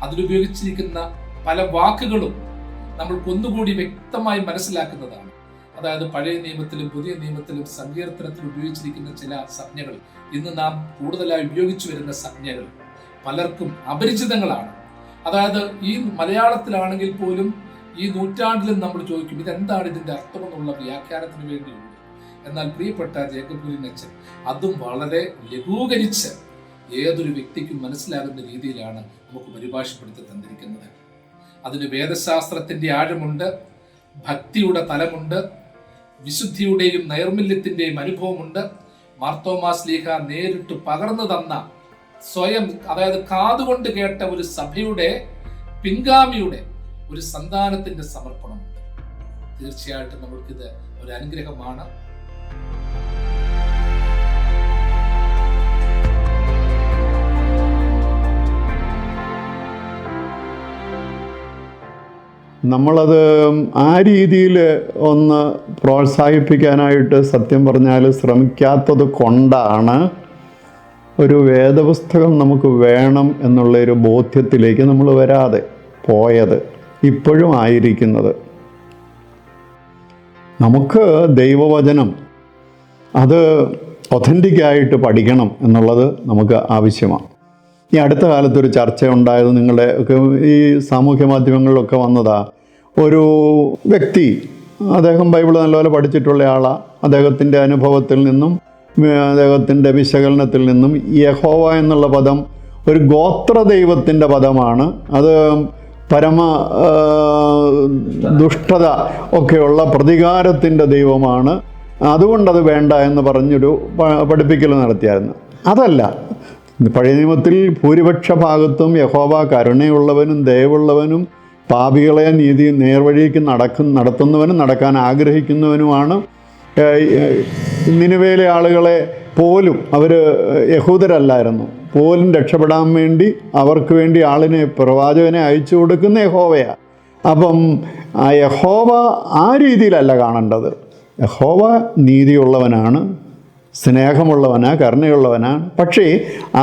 അതിലുപയോഗിച്ചിരിക്കുന്ന പല വാക്കുകളും നമ്മൾക്ക് ഒന്നുകൂടി വ്യക്തമായി മനസ്സിലാക്കുന്നതാണ്. അതായത് പഴയ നിയമത്തിലും പുതിയ നിയമത്തിലും സങ്കീർത്തനത്തിൽ ഉപയോഗിച്ചിരിക്കുന്ന ചില സംജ്ഞകൾ, ഇന്ന് നാം കൂടുതലായി ഉപയോഗിച്ചു വരുന്ന സംജ്ഞകൾ പലർക്കും അപരിചിതങ്ങളാണ്. അതായത് ഈ മലയാളത്തിലാണെങ്കിൽ പോലും ഈ നൂറ്റാണ്ടിലും നമ്മൾ ചോദിക്കും ഇതെന്താണ് ഇതിൻ്റെ അർത്ഥമെന്നുള്ള വ്യാഖ്യാനത്തിന് വേണ്ടിയുണ്ട്. എന്നാൽ പ്രിയപ്പെട്ട ജേക്കബ് അതും വളരെ ലഘൂകരിച്ച് ഏതൊരു വ്യക്തിക്കും മനസ്സിലാകുന്ന രീതിയിലാണ് നമുക്ക് പരിഭാഷപ്പെടുത്തി തന്നിരിക്കുന്നത്. അതിന് വേദശാസ്ത്രത്തിൻ്റെ ആഴമുണ്ട്, ഭക്തിയുടെ തലമുണ്ട്, വിശുദ്ധിയുടെയും നൈർമല്യത്തിൻ്റെയും അനുഭവമുണ്ട്. മാർത്തോമാ ശ്ലീഹ നേരിട്ട് പകർന്നു തന്ന സ്വയം, അതായത് കാതുകൊണ്ട് കേട്ട ഒരു സഭയുടെ പിൻഗാമിയുടെ ഒരു സന്താനത്തിൻ്റെ സമർപ്പണമുണ്ട്. തീർച്ചയായിട്ടും നമ്മൾക്കിത് ഒരു അനുഗ്രഹമാണ്. നമ്മളത് ആ രീതിയിൽ ഒന്ന് പ്രോത്സാഹിപ്പിക്കാനായിട്ട് സത്യം പറഞ്ഞാൽ ശ്രമിക്കാത്തത് കൊണ്ടാണ് ഒരു വേദപുസ്തകം നമുക്ക് വേണം എന്നുള്ളൊരു ബോധ്യത്തിലേക്ക് നമ്മൾ വരാതെ പോയത്, ഇപ്പോഴും ആയിരിക്കുന്നത്. നമുക്ക് ദൈവവചനം അത് ഒഥൻറ്റിക്കായിട്ട് പഠിക്കണം എന്നുള്ളത് നമുക്ക് ആവശ്യമാണ്. ഈ അടുത്ത കാലത്തൊരു ചർച്ച ഉണ്ടായത് നിങ്ങളുടെ ഈ സാമൂഹ്യ മാധ്യമങ്ങളിലൊക്കെ വന്നതാ. ഒരു വ്യക്തി, അദ്ദേഹം ബൈബിൾ നല്ലപോലെ പഠിച്ചിട്ടുള്ള ആളാണ്. അദ്ദേഹത്തിൻ്റെ അനുഭവത്തിൽ നിന്നും അദ്ദേഹത്തിൻ്റെ വിശകലനത്തിൽ നിന്നും യഹോവ എന്നുള്ള പദം ഒരു ഗോത്ര ദൈവത്തിൻ്റെ പദമാണ്, അത് പരമ ദുഷ്ടത ഒക്കെയുള്ള പ്രതികാരത്തിൻ്റെ ദൈവമാണ്, അതുകൊണ്ടത് വേണ്ട എന്ന് പറഞ്ഞൊരു പഠിപ്പിക്കൽ നടത്തിയായിരുന്നു. അതല്ല, പഴയ നിയമത്തിൽ ഭൂരിപക്ഷ ഭാഗത്തും യഹോവ കരുണയുള്ളവനും ദയവുള്ളവനും പാപികളെ നേർവഴിക്ക് നടത്തുന്നവനും നടക്കാൻ ആഗ്രഹിക്കുന്നവനുമാണ്. നിനിവേയിലെ ആളുകളെ പോലും, അവർ യഹൂദരല്ലായിരുന്നു, പോലും രക്ഷപ്പെടാൻ വേണ്ടി അവർക്ക് വേണ്ടി പ്രവാചകനെ അയച്ചു കൊടുക്കുന്ന യഹോവയാണ്. അപ്പം ആ യഹോവ ആ രീതിയിലല്ല കാണേണ്ടത്. യഹോവ നീതിയുള്ളവനാണ്, സ്നേഹമുള്ളവനാണ്, കരുണയുള്ളവനാണ്. പക്ഷേ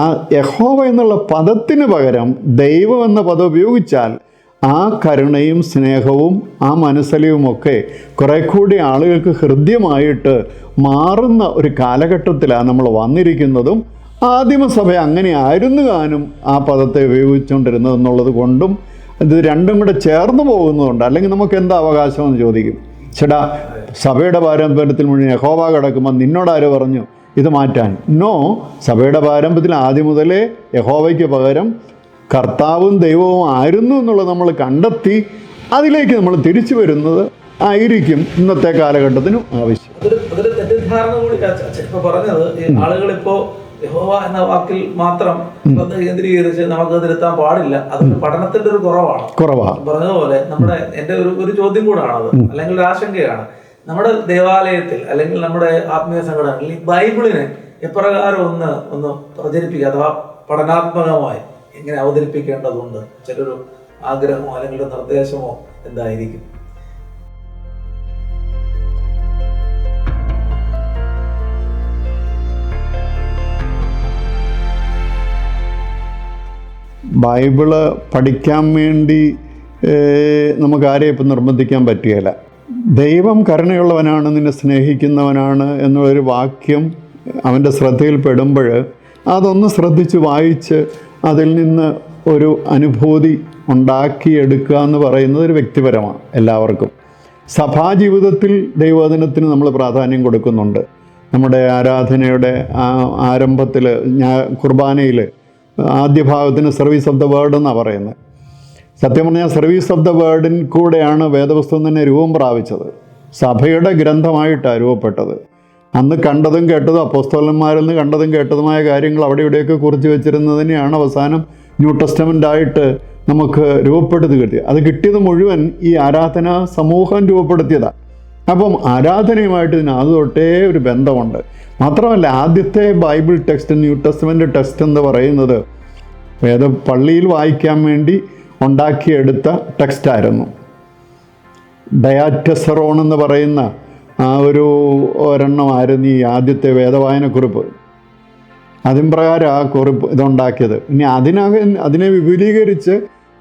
ആ യഹോവ എന്നുള്ള പദത്തിന് പകരം ദൈവം എന്ന പദം ഉപയോഗിച്ചാൽ ആ കരുണയും സ്നേഹവും ആ മനസ്സലിയുമൊക്കെ കുറെ കൂടി ആളുകൾക്ക് ഹൃദ്യമായിട്ട് മാറുന്ന ഒരു കാലഘട്ടത്തിലാണ് നമ്മൾ വന്നിരിക്കുന്നതും ആദിമസഭ അങ്ങനെ ആയിരുന്നു താനും ആ പദത്തെ ഉപയോഗിച്ചുകൊണ്ടിരുന്നത് എന്നുള്ളത് കൊണ്ടും ഇത് രണ്ടും കൂടെ ചേർന്ന് പോകുന്നതുകൊണ്ട്. അല്ലെങ്കിൽ നമുക്ക് എന്താ അവകാശമെന്ന് ചോദിക്കും. ചേട്ടാ, സഭയുടെ പാരമ്പര്യത്തിൽ മുഴുവൻ യഹോവ കിടക്കുമ്പോൾ നിന്നോടാര് പറഞ്ഞു ഇത് മാറ്റാൻ? നോ, സഭയുടെ പാരമ്പര്യത്തിൽ ആദ്യം മുതലേ യഹോവയ്ക്ക് പകരം കർത്താവും ദൈവവും ആയിരുന്നു എന്നുള്ളത് നമ്മൾ കണ്ടെത്തി അതിലേക്ക് നമ്മൾ തിരിച്ചു വരുന്നത് ആയിരിക്കും ഇന്നത്തെ കാലഘട്ടത്തിനും ആവശ്യം. അതൊരു തെറ്റിദ്ധാരണ കൂടി ഇപ്പൊ പറഞ്ഞത്. ആളുകളിപ്പോ യഹോവ എന്ന വാക്കിൽ മാത്രം ശ്രദ്ധ കേന്ദ്രീകരിച്ച് നമുക്ക് തിരുത്താൻ പാടില്ല. അതൊരു പഠനത്തിന്റെ ഒരു കുറവാണ്. പറഞ്ഞതുപോലെ എന്റെ ഒരു ചോദ്യം കൂടാണത്, അല്ലെങ്കിൽ ഒരു ആശങ്കയാണ്. നമ്മുടെ ദേവാലയത്തിൽ അല്ലെങ്കിൽ നമ്മുടെ ആത്മീയ സംഘടനകളിൽ ബൈബിളിനെ എപ്രകാരം ഒന്ന് പ്രചരിപ്പിക്കുക, അഥവാ പഠനാത്മകമായി എങ്ങനെ അവതരിപ്പിക്കേണ്ടതുണ്ട്? ചിലൊരു ആഗ്രഹമോ അല്ലെങ്കിൽ ഒരു നിർദ്ദേശമോ എന്തായിരിക്കും? ബൈബിള് പഠിക്കാൻ വേണ്ടി നമുക്കാരെയും ഇപ്പം നിർബന്ധിക്കാൻ പറ്റുകയില്ല. ദൈവം കരുണയുള്ളവനാണ്, നിന്നെ സ്നേഹിക്കുന്നവനാണ് എന്നുള്ളൊരു വാക്യം അവൻ്റെ ശ്രദ്ധയിൽപ്പെടുമ്പോൾ അതൊന്ന് ശ്രദ്ധിച്ച് വായിച്ച് അതിൽ നിന്ന് ഒരു അനുഭൂതി ഉണ്ടാക്കിയെടുക്കുക എന്ന് പറയുന്നത് ഒരു വ്യക്തിപരമാണ് എല്ലാവർക്കും. സഭാജീവിതത്തിൽ ദൈവവചനത്തിന് നമ്മൾ പ്രാധാന്യം കൊടുക്കുന്നുണ്ട്. നമ്മുടെ ആരാധനയുടെ ആരംഭത്തിൽ കുർബാനയിൽ ആദ്യ ഭാഗത്തിന് സർവീസ് ഓഫ് ദ വേർഡ് എന്നാണ് പറയുന്നത്. സത്യം പറഞ്ഞാൽ സർവീസ് ഓഫ് ദ വേർഡിൻ കൂടെയാണ് വേദപുസ്തകം തന്നെ രൂപം പ്രാപിച്ചത്. സഭയുടെ ഗ്രന്ഥമായിട്ടാണ് രൂപപ്പെട്ടത്. അന്ന് കണ്ടതും കേട്ടതും അപ്പോസ്തലന്മാരിൽ നിന്ന് കണ്ടതും കേട്ടതുമായ കാര്യങ്ങൾ അവിടെ ഇവിടെയൊക്കെ കുറിച്ച് വെച്ചിരുന്നതിനെയാണ് അവസാനം ന്യൂ ടെസ്റ്റമെൻ്റായിട്ട് നമുക്ക് രൂപപ്പെടുത്തി കിട്ടിയത്. അത് കിട്ടിയത് മുഴുവൻ ഈ ആരാധനാ സമൂഹം രൂപപ്പെടുത്തിയതാണ്. അപ്പം ആരാധനയുമായിട്ട് ഇതിന് അത് തൊട്ടേ ഒരു ബന്ധമുണ്ട്. മാത്രമല്ല, ആദ്യത്തെ Bible text, new testament text എന്ന് പറയുന്നത് പള്ളിയിൽ വായിക്കാൻ വേണ്ടി ഉണ്ടാക്കിയെടുത്ത ടെക്സ്റ്റായിരുന്നു. ഡയാറ്റസറോൺ എന്ന് പറയുന്ന ആ ഒരെണ്ണമായിരുന്നു ഈ ആദ്യത്തെ വേദവായനക്കുറിപ്പ്. അതിൻ പ്രകാരം ആ കുറിപ്പ് ഇതുണ്ടാക്കിയത്. ഇനി അതിനെ വിപുലീകരിച്ച്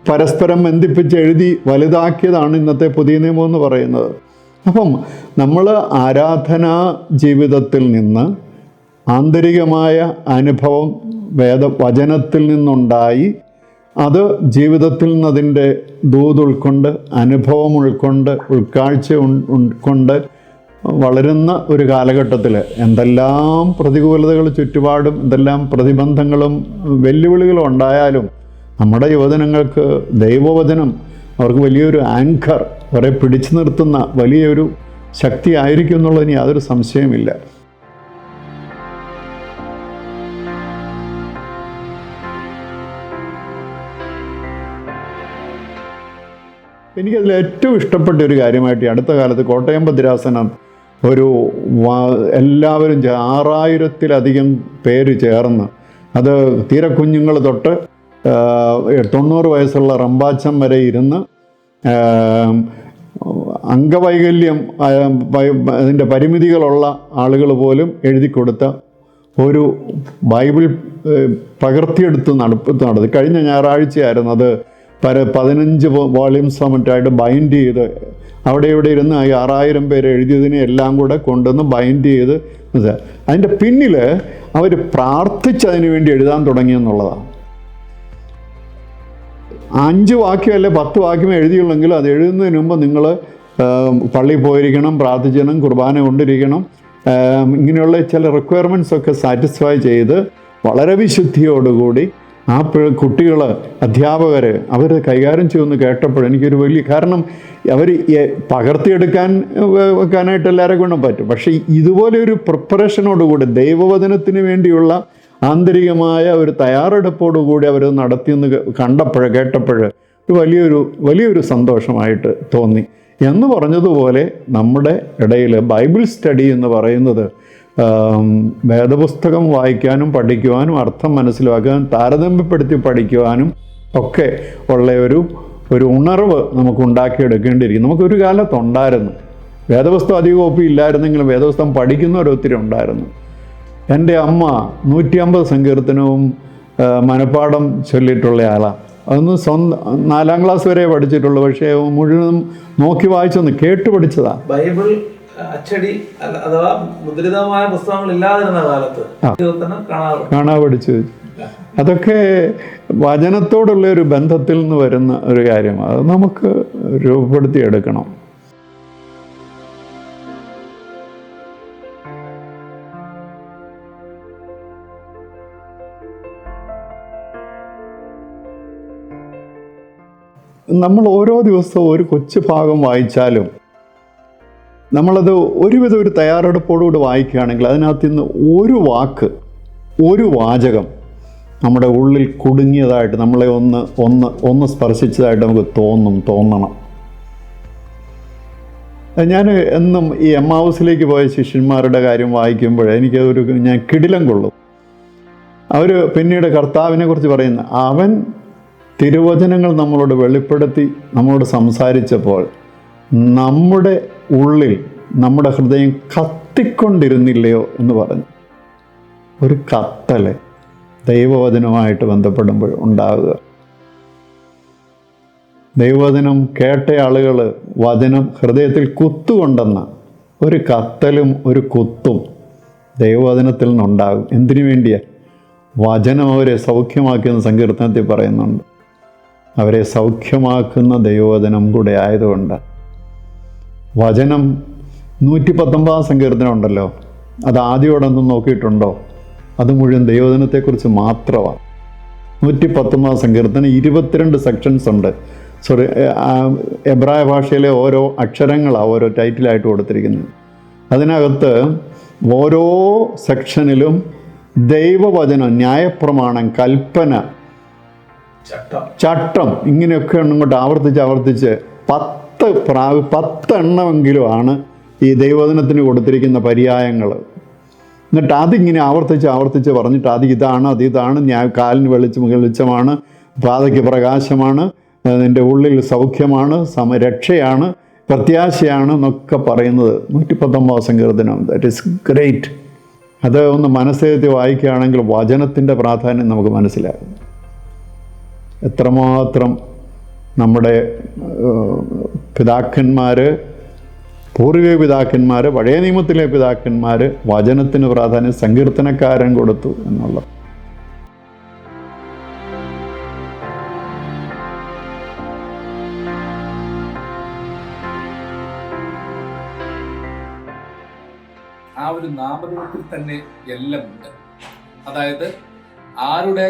പരസ്പരം ബന്ധിപ്പിച്ച് എഴുതി വലുതാക്കിയതാണ് ഇന്നത്തെ പുതിയ നിയമം എന്ന് പറയുന്നത്. അപ്പം നമ്മൾ ആരാധനാ ജീവിതത്തിൽ നിന്ന് ആന്തരികമായ അനുഭവം വചനത്തിൽ നിന്നുണ്ടായി അത് ജീവിതത്തിൽ നിന്ന് അതിൻ്റെ ദൂത് ഉൾക്കൊണ്ട്, അനുഭവം ഉൾക്കൊണ്ട്, ഉൾക്കാഴ്ച ഉൾക്കൊണ്ട് വളരുന്ന ഒരു കാലഘട്ടത്തിൽ എന്തെല്ലാം പ്രതികൂലതകൾ ചുറ്റുപാടും എന്തെല്ലാം പ്രതിബന്ധങ്ങളും വെല്ലുവിളികളും ഉണ്ടായാലും നമ്മുടെ യുവജനങ്ങൾക്ക് ദൈവവചനം അവർക്ക് വലിയൊരു ആങ്കർ, അവരെ പിടിച്ചു നിർത്തുന്ന വലിയൊരു ശക്തി ആയിരിക്കും എന്നുള്ളതിന് യാതൊരു സംശയമില്ല. എനിക്കതിൽ ഏറ്റവും ഇഷ്ടപ്പെട്ട ഒരു കാര്യമായിട്ട് അടുത്ത കാലത്ത് കോട്ടയം ഭദ്രാസനം എല്ലാവരും 6000-ത്തിലധികം പേര് ചേർന്ന്, അത് തീരെ കുഞ്ഞുങ്ങൾ തൊട്ട് 90 വയസ്സുള്ള റമ്പാച്ചം വരെ ഇരുന്ന് അംഗവൈകല്യം അതിൻ്റെ പരിമിതികളുള്ള ആളുകൾ പോലും എഴുതി കൊടുത്ത ഒരു ബൈബിൾ പകർത്തിയെടുത്ത് നടത്തി. കഴിഞ്ഞ ഞായറാഴ്ചയായിരുന്നു അത് 15 വോള്യൂംസ് മറ്റായിട്ട് ബൈൻഡ് ചെയ്ത് അവിടെ ഇവിടെ ഇരുന്ന് 6000 പേര് എഴുതിയതിനെ എല്ലാം കൂടെ കൊണ്ടുവന്ന് ബൈൻഡ് ചെയ്ത് അതിൻ്റെ പിന്നിൽ അവർ പ്രാർത്ഥിച്ചതിന് വേണ്ടി എഴുതാൻ തുടങ്ങിയെന്നുള്ളതാണ്. 5 വാക്യമല്ലേ 10 വാക്യമേ എഴുതിയുള്ളെങ്കിലും അത് എഴുതുന്നതിന് മുമ്പ് നിങ്ങൾ പള്ളിയിൽ പോയിരിക്കണം, പ്രാർത്ഥിക്കണം, കുർബാന കൊണ്ടിരിക്കണം, ഇങ്ങനെയുള്ള ചില റിക്വയർമെൻറ്റ്സ് ഒക്കെ സാറ്റിസ്ഫൈ ചെയ്ത് വളരെ വിശുദ്ധിയോടുകൂടി ആ കുട്ടികൾ, അധ്യാപകർ അവർ കൈകാര്യം ചെയ്യുമെന്ന് കേട്ടപ്പോൾ എനിക്കൊരു കാരണം അവർ വെക്കാനായിട്ട് എല്ലാവരെ കൊണ്ടും പറ്റും. പക്ഷേ ഇതുപോലെ ഒരു പ്രിപ്പറേഷനോടുകൂടി ദൈവവചനത്തിന് വേണ്ടിയുള്ള ആന്തരികമായ ഒരു തയ്യാറെടുപ്പോടുകൂടി അവർ നടത്തിയെന്ന് കേട്ടപ്പോൾ വലിയൊരു സന്തോഷമായിട്ട് തോന്നി. എന്ന് പറഞ്ഞതുപോലെ നമ്മുടെ ഇടയിൽ ബൈബിൾ സ്റ്റഡി എന്ന് പറയുന്നത് വേദപുസ്തകം വായിക്കാനും പഠിക്കുവാനും അർത്ഥം മനസ്സിലാക്കാനും താരതമ്യപ്പെടുത്തി പഠിക്കുവാനും ഒക്കെ ഉള്ള ഒരു ഉണർവ് നമുക്ക് ഉണ്ടാക്കിയെടുക്കേണ്ടിയിരിക്കും. നമുക്കൊരു കാലത്തുണ്ടായിരുന്നു. വേദപുസ്തകം അധികം കോപ്പി ഇല്ലായിരുന്നെങ്കിലും വേദപുസ്തകം പഠിക്കുന്നവരൊത്തിരി ഉണ്ടായിരുന്നു. എൻ്റെ അമ്മ 150 സങ്കീർത്തനവും മനപ്പാഠം ചൊല്ലിയിട്ടുള്ള ആളാണ്. അതൊന്ന് 4ാം ക്ലാസ് വരെ പഠിച്ചിട്ടുള്ളൂ. പക്ഷേ മുഴുവനും നോക്കി വായിച്ചൊന്ന് കേട്ട് പഠിച്ചതാണ്. ബൈബിൾ അച്ചടി അഥവാ മുദ്രിതമായ പുസ്തകങ്ങൾ ഇല്ലാതിരുന്ന കാലത്ത് കാണാ പഠിച്ചു. അതൊക്കെ വചനത്തോടുള്ള ഒരു ബന്ധത്തിൽ നിന്ന് വരുന്ന ഒരു കാര്യമാണ്. അത് നമുക്ക് രൂപപ്പെടുത്തിയെടുക്കണം. നമ്മൾ ഓരോ ദിവസവും ഒരു കൊച്ചു ഭാഗം വായിച്ചാലും നമ്മളത് ഒരുവിധം ഒരു തയ്യാറെടുപ്പോടുകൂടി വായിക്കുകയാണെങ്കിൽ അതിനകത്ത് നിന്ന് ഒരു വാചകം നമ്മുടെ ഉള്ളിൽ കുടുങ്ങിയതായിട്ട് നമ്മളെ ഒന്ന് സ്പർശിച്ചതായിട്ട് നമുക്ക് തോന്നണം. ഞാൻ എന്നും ഈ എമ്മാവൂസിലേക്ക് പോയ ശിഷ്യന്മാരുടെ കാര്യം വായിക്കുമ്പോൾ ഞാൻ കിടിലം കൊള്ളും. അവർ പിന്നീട് കർത്താവിനെ കുറിച്ച് പറയുന്ന അവൻ തിരുവചനങ്ങൾ നമ്മളോട് വെളിപ്പെടുത്തി നമ്മളോട് സംസാരിച്ചപ്പോൾ നമ്മുടെ ഉള്ളിൽ നമ്മുടെ ഹൃദയം കത്തിക്കൊണ്ടിരുന്നില്ലയോ എന്ന് പറഞ്ഞു. ഒരു കത്തൽ ദൈവവചനവുമായിട്ട് ബന്ധപ്പെടുമ്പോൾ ഉണ്ടാകുക. ദൈവവചനം കേട്ട ആളുകൾ വചനം ഹൃദയത്തിൽ കുത്തുകൊണ്ടെന്ന ഒരു കത്തലും ഒരു കുത്തും ദൈവവചനത്തിൽ നിന്നുണ്ടാകും. എന്തിനു വേണ്ടിയാണ്? വചനം അവരെ സൗഖ്യമാക്കിയെന്ന് സങ്കീർത്തനത്തിൽ പറയുന്നുണ്ട്. അവരെ സൗഖ്യമാക്കുന്ന ദൈവവചനം കൂടെ ആയതുകൊണ്ട് വചനം 119 സങ്കീർത്തനം ഉണ്ടല്ലോ, അത് ആദ്യോടൊന്നും നോക്കിയിട്ടുണ്ടോ? അത് മുഴുവൻ ദൈവവചനത്തെക്കുറിച്ച് മാത്രമാണ്. 119 സങ്കീർത്തനം 22 സെക്ഷൻസ് ഉണ്ട്. എബ്രായ ഭാഷയിലെ ഓരോ അക്ഷരങ്ങളാണ് ഓരോ ടൈറ്റിലായിട്ട് കൊടുത്തിരിക്കുന്നത്. അതിനകത്ത് ഓരോ സെക്ഷനിലും ദൈവവചനം, ന്യായപ്രമാണം, കൽപ്പന, ചട്ടം ഇങ്ങനെയൊക്കെ ഇങ്ങോട്ട് ആവർത്തിച്ച് 10 എണ്ണമെങ്കിലുമാണ് ഈ ദൈവവചനത്തിന് കൊടുത്തിരിക്കുന്ന പര്യായങ്ങൾ. എന്നിട്ട് അതിങ്ങനെ ആവർത്തിച്ച് പറഞ്ഞിട്ട് അതിതാണ് കാലിന് വെളിച്ചമാണ്, പാതയ്ക്ക് പ്രകാശമാണ്, നിൻ്റെ ഉള്ളിൽ സൗഖ്യമാണ്, രക്ഷയാണ്, പ്രത്യാശയാണ് എന്നൊക്കെ പറയുന്നത് 119 സങ്കീർത്തനം. That is great. അത് ഒന്ന് മനസ്സിലെത്തി വായിക്കുകയാണെങ്കിൽ വചനത്തിൻ്റെ പ്രാധാന്യം നമുക്ക് മനസ്സിലാകും. എത്രമാത്രം നമ്മുടെ പിതാക്കന്മാർ, പൂർവിക പിതാക്കന്മാർ, പഴയ നിയമത്തിലെ പിതാക്കന്മാർ വചനത്തിന് പ്രാധാന്യം സങ്കീർത്തനക്കാരൻ കൊടുത്തു എന്നുള്ളത്. ആ ഒരു നാമരൂപത്തിൽ തന്നെ എല്ലാം ഉണ്ട്. അതായത് ആരുടെ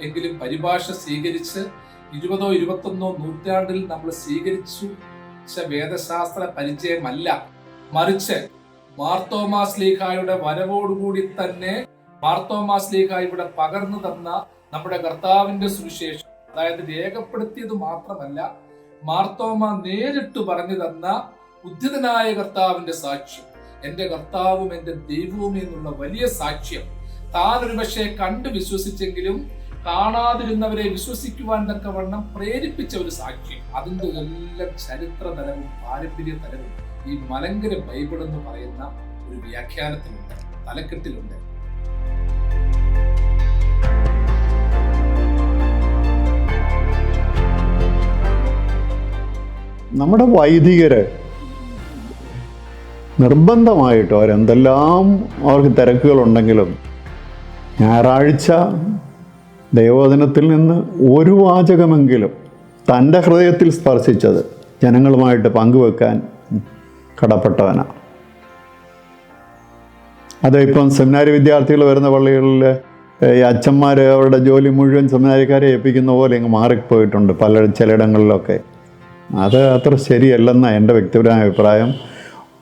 എങ്കിലും പരിഭാഷ സ്വീകരിച്ച് 20ഓ 21ഓ നൂറ്റാണ്ടിൽ നമ്മൾ സ്വീകരിച്ചു വേദശാസ്ത്ര പരിചയമല്ല, മറിച്ച് മാർത്തോമാ ശ്ലീഹായുടെ വരവോടുകൂടി തന്നെ മാർത്തോമാ ശ്ലീഹ ഇവിടെ പകർന്നു തന്ന നമ്മുടെ കർത്താവിന്റെ സുവിശേഷം, അതായത് രേഖപ്പെടുത്തിയത് മാത്രമല്ല, മാർത്തോമ നേരിട്ട് പറഞ്ഞു തന്ന ഉദ്ധിതനായ കർത്താവിന്റെ സാക്ഷ്യം, എന്റെ കർത്താവും എന്റെ ദൈവവും എന്നുള്ള വലിയ സാക്ഷ്യം, താൻ ഒരു പക്ഷേ കണ്ടു വിശ്വസിച്ചെങ്കിലും കാണാതിരുന്നവരെ വിശ്വസിക്കുവാൻ തക്കവണ്ണം പ്രേരിപ്പിച്ച ഒരു സാക്ഷ്യം. അതിൻ്റെ എല്ലാം ചരിത്രതലവും പാരമ്പര്യ തലവും ഈ മലങ്കര ബൈബിൾ എന്ന് പറയുന്ന ഒരു വ്യാഖ്യാനത്തിലുണ്ട്, തലക്കെട്ടിലുണ്ട്. നമ്മുടെ വൈദികര് നിർബന്ധമായിട്ടും അവരെന്തെല്ലാം അവർക്ക് തിരക്കുകളുണ്ടെങ്കിലും ഞായറാഴ്ച ദൈവവചനത്തിൽ നിന്ന് ഒരു വാചകമെങ്കിലും തൻ്റെ ഹൃദയത്തിൽ സ്പർശിച്ചത് ജനങ്ങളുമായിട്ട് പങ്കുവെക്കാൻ കടപ്പെട്ടവനാണ്. അത് ഇപ്പം സെമിനാരി വിദ്യാർത്ഥികൾ വരുന്ന പള്ളികളിൽ ഈ അച്ഛന്മാർ അവരുടെ ജോലി മുഴുവൻ സെമിനാരിക്കാരെ ഏൽപ്പിക്കുന്ന പോലെ അങ്ങ് മാറിപ്പോയിട്ടുണ്ട് ചിലയിടങ്ങളിലൊക്കെ. അത് അത്ര ശരിയല്ലെന്നാണ് എൻ്റെ വ്യക്തിപരമായ അഭിപ്രായം.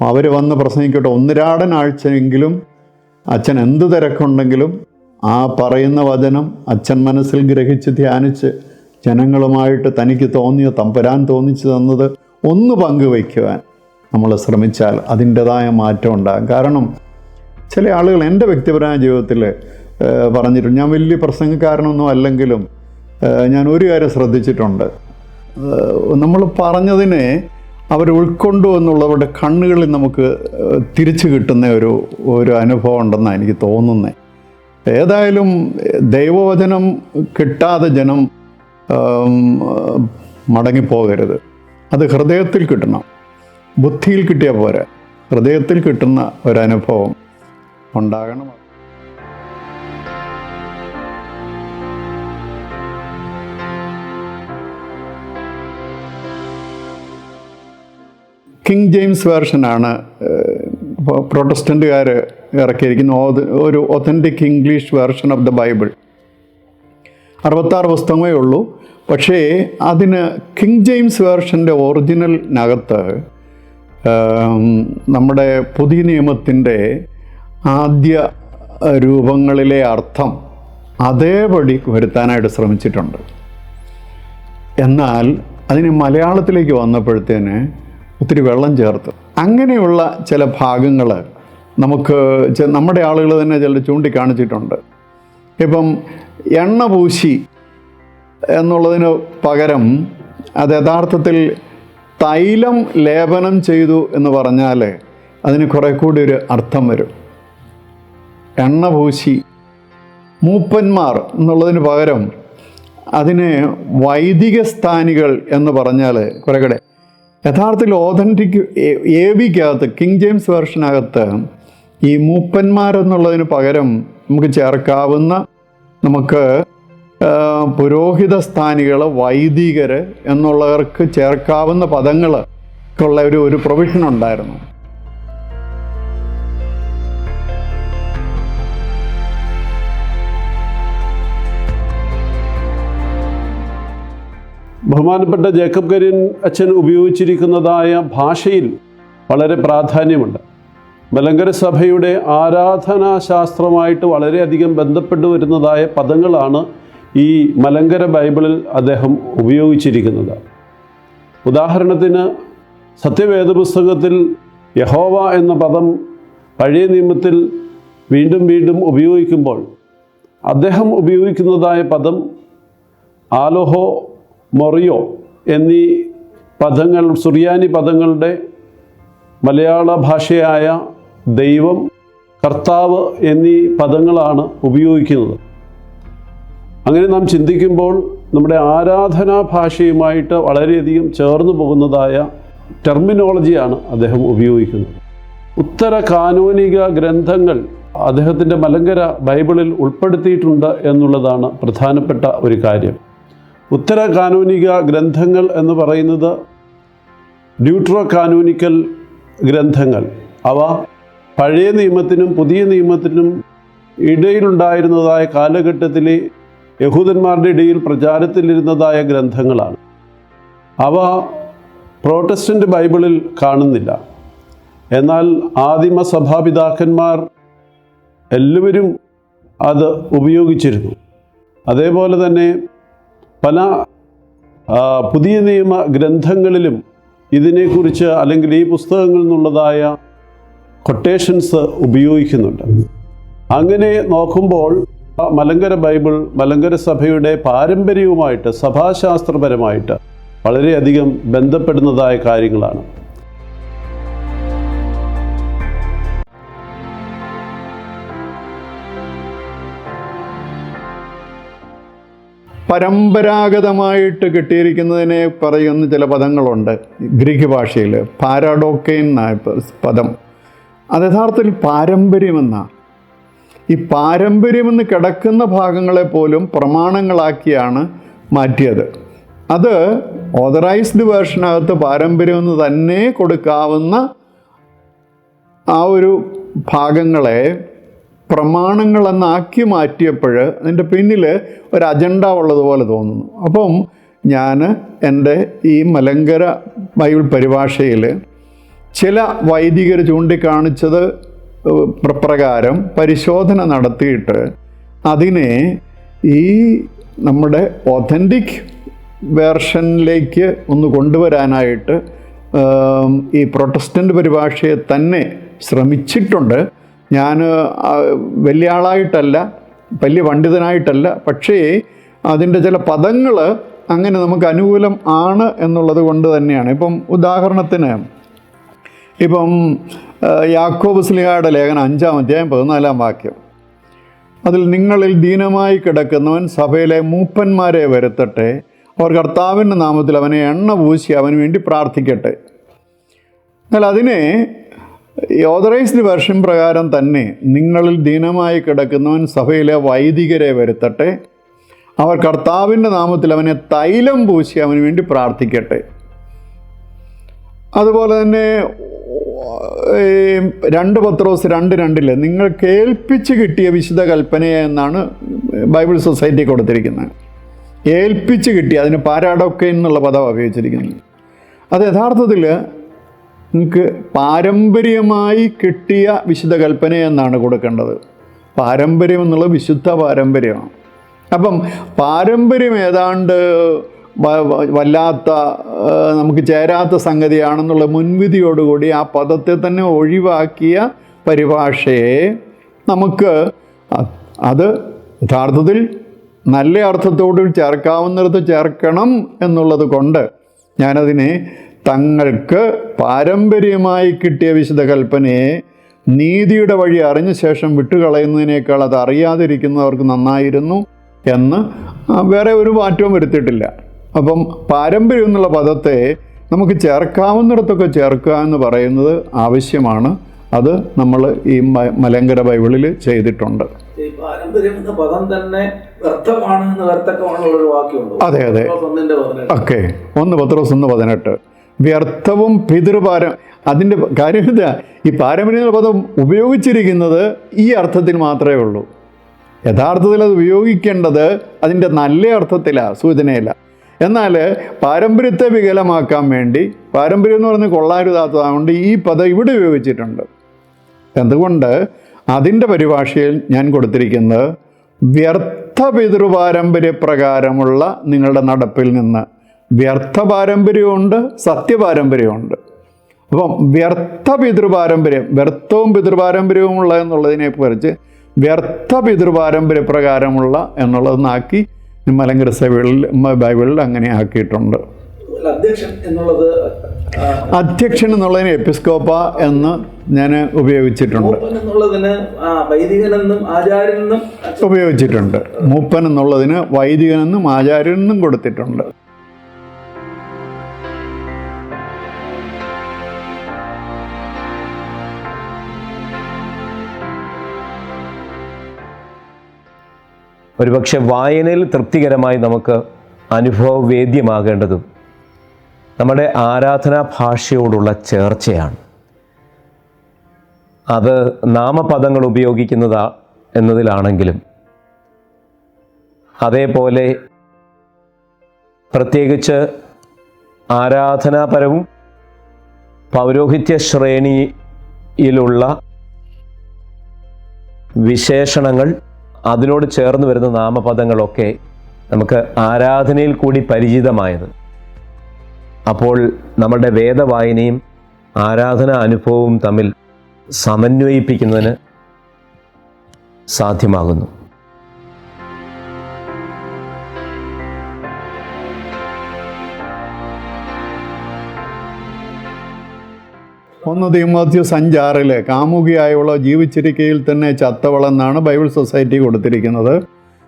അവർ വന്ന് പ്രസംഗിക്കട്ടെ, ഒന്നിരാടൻ ആഴ്ചയെങ്കിലും അച്ഛൻ എന്ത് തിരക്കുണ്ടെങ്കിലും ആ പറയുന്ന വചനം അച്ഛൻ മനസ്സിൽ ഗ്രഹിച്ച് ധ്യാനിച്ച് ജനങ്ങളുമായിട്ട് തനിക്ക് തോന്നിയ തമ്പുരാൻ തോന്നിച്ചു തന്നത് ഒന്ന് പങ്കുവയ്ക്കുവാൻ നമ്മൾ ശ്രമിച്ചാൽ അതിൻ്റെതായ മാറ്റം ഉണ്ടാകും. കാരണം ചില ആളുകൾ എൻ്റെ വ്യക്തിപരമായ ജീവിതത്തിൽ പറഞ്ഞിട്ടുണ്ട്, ഞാൻ വലിയ പ്രസംഗക്കാരനൊന്നും അല്ലെങ്കിലും ഞാൻ ഒരു കാര്യം ശ്രദ്ധിച്ചിട്ടുണ്ട്, നമ്മൾ പറഞ്ഞതിനെ അവർ ഉൾക്കൊണ്ടു എന്നുള്ളവരുടെ കണ്ണുകളിൽ നമുക്ക് തിരിച്ചു കിട്ടുന്ന ഒരു അനുഭവം ഉണ്ടെന്നാണ് എനിക്ക് തോന്നുന്നത്. ഏതായാലും ദൈവവചനം കിട്ടാതെ ജനം മടങ്ങിപ്പോകരുത്. അത് ഹൃദയത്തിൽ കിട്ടണം. ബുദ്ധിയിൽ കിട്ടിയാൽ പോരാ, ഹൃദയത്തിൽ കിട്ടുന്ന ഒരനുഭവം ഉണ്ടാകണം. കിങ് ജെയിംസ് വേർഷനാണ് പ്രൊട്ടസ്റ്റൻ്റുകാർ ഇറക്കിയിരിക്കുന്ന ഒരു authentic English version of the Bible. 66 പുസ്തകമേ ഉള്ളൂ. പക്ഷേ അതിന് കിങ് ജെയിംസ് വേർഷൻ്റെ ഒറിജിനലിനകത്ത് നമ്മുടെ പുതിയ നിയമത്തിൻ്റെ ആദ്യ രൂപങ്ങളിലെ അർത്ഥം അതേപടി വരുത്താനായിട്ട് ശ്രമിച്ചിട്ടുണ്ട്. എന്നാൽ അതിന് മലയാളത്തിലേക്ക് വന്നപ്പോഴത്തേന് ഒത്തിരി വെള്ളം ചേർത്ത് അങ്ങനെയുള്ള ചില ഭാഗങ്ങൾ നമുക്ക് നമ്മുടെ ആളുകൾ തന്നെ ചില ചൂണ്ടിക്കാണിച്ചിട്ടുണ്ട്. ഇപ്പം എണ്ണ പൂശി എന്നുള്ളതിന് പകരം അത് യഥാർത്ഥത്തിൽ തൈലം ലേപനം ചെയ്തു എന്ന് പറഞ്ഞാൽ അതിന് കുറെ കൂടി ഒരു അർത്ഥം വരും. എണ്ണ പൂശി മൂപ്പന്മാർ എന്നുള്ളതിന് പകരം അതിന് വൈദിക സ്ഥാനികൾ എന്ന് പറഞ്ഞാൽ കുറെ കൂടെ യഥാർത്ഥത്തിൽ ഓതൻറ്റിക് ABക്കകത്ത് കിങ് ജെയിംസ് വേർഷനകത്ത് ഈ മൂപ്പന്മാരെന്നുള്ളതിന് പകരം നമുക്ക് ചേർക്കാവുന്ന നമുക്ക് പുരോഹിത സ്ഥാനികൾ, വൈദികർ എന്നുള്ളവർക്ക് ചേർക്കാവുന്ന പദങ്ങൾക്കുള്ള ഒരു പ്രൊവിഷൻ ഉണ്ടായിരുന്നു. ബഹുമാനപ്പെട്ട ജേക്കബ് കരിയൻ അച്ഛൻ ഉപയോഗിച്ചിരിക്കുന്നതായ ഭാഷയിൽ വളരെ പ്രാധാന്യമുണ്ട്. മലങ്കര സഭയുടെ ആരാധനാശാസ്ത്രമായിട്ട് വളരെയധികം ബന്ധപ്പെട്ടു വരുന്നതായ പദങ്ങളാണ് ഈ മലങ്കര ബൈബിളിൽ അദ്ദേഹം ഉപയോഗിച്ചിരിക്കുന്നത്. ഉദാഹരണത്തിന് സത്യവേദ പുസ്തകത്തിൽ യഹോവ എന്ന പദം പഴയ നിയമത്തിൽ വീണ്ടും വീണ്ടും ഉപയോഗിക്കുമ്പോൾ അദ്ദേഹം ഉപയോഗിക്കുന്നതായ പദം ആലോഹോ, മൊറിയോ എന്നീ പദങ്ങൾ, സുറിയാനി പദങ്ങളുടെ മലയാള ഭാഷയായ ദൈവം, കർത്താവ് എന്നീ പദങ്ങളാണ് ഉപയോഗിക്കുന്നത്. അങ്ങനെ നാം ചിന്തിക്കുമ്പോൾ നമ്മുടെ ആരാധനാ ഭാഷയുമായിട്ട് വളരെയധികം ചേർന്ന് പോകുന്നതായ ടെർമിനോളജിയാണ് അദ്ദേഹം ഉപയോഗിക്കുന്നത്. ഉത്തര കാനോനിക ഗ്രന്ഥങ്ങൾ അദ്ദേഹത്തിൻ്റെ മലങ്കര ബൈബിളിൽ ഉൾപ്പെടുത്തിയിട്ടുണ്ട് എന്നുള്ളതാണ് പ്രധാനപ്പെട്ട ഒരു കാര്യം. ഉത്തര കാനോനിക ഗ്രന്ഥങ്ങൾ എന്ന് പറയുന്നത് ഡ്യൂട്രോ കാനോനിക്കൽ ഗ്രന്ഥങ്ങൾ. അവ പഴയ നിയമത്തിനും പുതിയ നിയമത്തിനും ഇടയിലുണ്ടായിരുന്നതായ കാലഘട്ടത്തിലെ യഹൂദന്മാരുടെ ഇടയിൽ പ്രചാരത്തിലിരുന്നതായ ഗ്രന്ഥങ്ങളാണ്. അവ പ്രോട്ടസ്റ്റൻ്റ് ബൈബിളിൽ കാണുന്നില്ല. എന്നാൽ ആദിമ സഭാപിതാക്കന്മാർ എല്ലാവരും അത് ഉപയോഗിച്ചിരുന്നു. അതേപോലെ തന്നെ പല പുതിയ നിയമ ഗ്രന്ഥങ്ങളിലും ഇതിനെക്കുറിച്ച് അല്ലെങ്കിൽ ഈ പുസ്തകങ്ങളിൽ നിന്നുള്ളതായ കൊട്ടേഷൻസ് ഉപയോഗിക്കുന്നുണ്ട്. അങ്ങനെ നോക്കുമ്പോൾ മലങ്കര ബൈബിൾ മലങ്കര സഭയുടെ പാരമ്പര്യവുമായിട്ട് സഭാശാസ്ത്രപരമായിട്ട് വളരെയധികം ബന്ധപ്പെടുന്നതായ കാര്യങ്ങളാണ്. പരമ്പരാഗതമായിട്ട് കിട്ടിയിരിക്കുന്നതിനെ പറയുന്ന ചില പദങ്ങളുണ്ട് ഗ്രീക്ക് ഭാഷയിൽ. പാരാഡോക്കെയിൻ എന്ന പദം അത് യഥാർത്ഥത്തിൽ പാരമ്പര്യമെന്നാണ്. ഈ പാരമ്പര്യമെന്ന് കിടക്കുന്ന ഭാഗങ്ങളെ പോലും പ്രമാണങ്ങളാക്കിയാണ് മാറ്റിയത്. അത് ഓതറൈസ്ഡ് വേർഷനകത്ത് പാരമ്പര്യമെന്ന് തന്നെ കൊടുക്കാവുന്ന ആ ഒരു ഭാഗങ്ങളെ പ്രമാണങ്ങളെന്നാക്കി മാറ്റിയപ്പോൾ അതിൻ്റെ പിന്നിൽ ഒരു അജണ്ട ഉള്ളതുപോലെ തോന്നുന്നു. അപ്പം ഞാൻ എൻ്റെ ഈ മലങ്കര ബൈബിൾ പരിഭാഷയിൽ ചില വൈദികർ ചൂണ്ടിക്കാണിച്ചത് പ്രകാരം പരിശോധന നടത്തിയിട്ട് അതിനെ ഈ നമ്മുടെ ഒതൻറ്റിക് വേർഷനിലേക്ക് ഒന്ന് കൊണ്ടുവരാനായിട്ട് ഈ പ്രൊട്ടസ്റ്റൻ്റ് പരിഭാഷയെ തന്നെ ശ്രമിച്ചിട്ടുണ്ട്. ഞാൻ വലിയ ആളായിട്ടല്ല, വലിയ പണ്ഡിതനായിട്ടല്ല, പക്ഷേ അതിൻ്റെ ചില പദങ്ങൾ അങ്ങനെ നമുക്ക് അനുകൂലം ആണ് എന്നുള്ളത് കൊണ്ട് തന്നെയാണ്. ഇപ്പം ഉദാഹരണത്തിന് ഇപ്പം യാക്കോബ് ശ്ലീഹായുടെ ലേഖനം 5-ാം അധ്യായം 14-ാം വാക്യം, അതിൽ നിങ്ങളിൽ ദീനമായി കിടക്കുന്നവൻ സഭയിലെ മൂപ്പന്മാരെ വരുത്തട്ടെ, അവർ കർത്താവിൻ്റെ നാമത്തിൽ അവനെ എണ്ണ പൂശി അവന് വേണ്ടി പ്രാർത്ഥിക്കട്ടെ. എന്നാൽ അതിനെ ഓതറൈസ്ഡ് വെർഷൻ പ്രകാരം തന്നെ നിങ്ങളിൽ ദീനമായി കിടക്കുന്നവൻ സഭയിലെ വൈദികരെ വരുത്തട്ടെ, അവർ കർത്താവിൻ്റെ നാമത്തിൽ അവനെ തൈലം പൂശി അവന് വേണ്ടി പ്രാർത്ഥിക്കട്ടെ. അതുപോലെ തന്നെ 2 പത്രോസ് 2:2 നിങ്ങൾ കേൾപ്പിച്ച് കിട്ടിയ വിശുദ്ധ കൽപ്പനയെ എന്നാണ് ബൈബിൾ സൊസൈറ്റി കൊടുത്തിരിക്കുന്നത്. ഏൽപ്പിച്ച് കിട്ടിയ, അതിന് പാരാഡോക്കെ എന്നുള്ള പദം ഉപയോഗിച്ചിരിക്കുന്നത്. അത് യഥാർത്ഥത്തിൽ നിങ്ങൾക്ക് പാരമ്പര്യമായി കിട്ടിയ വിശുദ്ധ കൽപ്പന എന്നാണ് കൊടുക്കേണ്ടത്. പാരമ്പര്യം എന്നുള്ളത് വിശുദ്ധ പാരമ്പര്യമാണ്. അപ്പം പാരമ്പര്യം ഏതാണ്ട് വല്ലാത്ത നമുക്ക് ചേരാത്ത സംഗതിയാണെന്നുള്ള മുൻവിധിയോടുകൂടി ആ പദത്തെ തന്നെ ഒഴിവാക്കിയ പരിഭാഷയെ നമുക്ക് അത് യഥാർത്ഥത്തിൽ നല്ല അർത്ഥത്തോട് ചേർക്കാവുന്നിടത്ത് ചേർക്കണം എന്നുള്ളത് കൊണ്ട് ഞാനതിനെ തങ്ങൾക്ക് പാരമ്പര്യമായി കിട്ടിയ വിശുദ്ധ കൽപ്പനയെ നീതിയുടെ വഴി അറിഞ്ഞ ശേഷം വിട്ടുകളയുന്നതിനേക്കാൾ അത് അറിയാതിരിക്കുന്നവർക്ക് നന്നായിരുന്നു എന്ന് വേറെ ഒരു മാറ്റവും വരുത്തിയിട്ടില്ല. അപ്പം പാരമ്പര്യം എന്നുള്ള പദത്തെ നമുക്ക് ചേർക്കാവുന്നിടത്തൊക്കെ ചേർക്കുക എന്ന് പറയുന്നത് ആവശ്യമാണ്. അത് നമ്മൾ ഈ മലങ്കര ബൈബിളിൽ ചെയ്തിട്ടുണ്ട്. ഈ പാരമ്പര്യം എന്ന പദം തന്നെ വ്യർത്ഥമാണ് എന്ന് വരത്തക്കമാണുള്ളൊരു വാക്യമുണ്ട്. അതെ അതെ, ഓക്കെ. 1 പത്രോസ് 1:18 വ്യർത്ഥവും അതിൻ്റെ കാര്യം എന്താ, ഈ പാരമ്പര്യം എന്ന പദം ഉപയോഗിച്ചിരിക്കുന്നത് ഈ അർത്ഥത്തിൽ മാത്രമേ ഉള്ളൂ. യഥാർത്ഥത്തിൽ അത് ഉപയോഗിക്കേണ്ടത് അതിൻ്റെ നല്ല അർത്ഥത്തിലാണ്, സൂചനയില്ല. എന്നാൽ പാരമ്പര്യത്തെ വികലമാക്കാൻ വേണ്ടി, പാരമ്പര്യം എന്ന് പറഞ്ഞ് കൊള്ളാരുതാത്തതുകൊണ്ട് ഈ പദം ഇവിടെ ഉപയോഗിച്ചിട്ടുണ്ട്. അതുകൊണ്ട് അതിൻ്റെ പരിഭാഷയിൽ ഞാൻ കൊടുത്തിരിക്കുന്നത് വ്യർത്ഥ പിതൃപാരമ്പര്യപ്രകാരമുള്ള നിങ്ങളുടെ നടപ്പിൽ നിന്ന്. വ്യർത്ഥ പാരമ്പര്യമുണ്ട്, സത്യപാരമ്പര്യമുണ്ട്. അപ്പം വ്യർത്ഥ പിതൃപാരമ്പര്യം, വ്യർത്ഥവും പിതൃപാരമ്പര്യവും ഉള്ള എന്നുള്ളതിനെ കുറിച്ച് വ്യർത്ഥ പിതൃപാരമ്പര്യപ്രകാരമുള്ള എന്നുള്ളതെന്നാക്കി മലങ്കര ബൈബിളിൽ അങ്ങനെ ആക്കിയിട്ടുണ്ട്. അധ്യക്ഷൻ എന്നുള്ളതിന് എപ്പിസ്കോപ്പ എന്ന് ഞാൻ ഉപയോഗിച്ചിട്ടുണ്ട്, ഉപയോഗിച്ചിട്ടുണ്ട്. മൂപ്പൻ എന്നുള്ളതിന് വൈദികനെന്നും ആചാര്യനെന്നും കൊടുത്തിട്ടുണ്ട്. ഒരുപക്ഷെ വായനയിൽ തൃപ്തികരമായി നമുക്ക് അനുഭവവേദ്യമാകേണ്ടതും നമ്മുടെ ആരാധനാ ഭാഷയോടുള്ള ചേർച്ചയാണ്. അത് നാമപദങ്ങൾ ഉപയോഗിക്കുന്നതാ എന്നതിലാണെങ്കിലും, അതേപോലെ പ്രത്യേകിച്ച് ആരാധനാപരവും പൗരോഹിത്യ ശ്രേണിയിലുള്ള വിശേഷണങ്ങൾ, അതിനോട് ചേർന്ന് വരുന്ന നാമപദങ്ങളൊക്കെ നമുക്ക് ആരാധനയിൽ കൂടി പരിചിതമായത്. അപ്പോൾ നമ്മുടെ വേദവായനയും ആരാധനാ അനുഭവവും തമ്മിൽ സമന്വയിപ്പിക്കുന്നതിന് സാധ്യമാകുന്നു. Timothy 5:6 കാമുകിയായുള്ള ജീവിച്ചിരിക്കയിൽ തന്നെ ചത്തവളെന്നാണ് ബൈബിൾ സൊസൈറ്റി കൊടുത്തിരിക്കുന്നത്.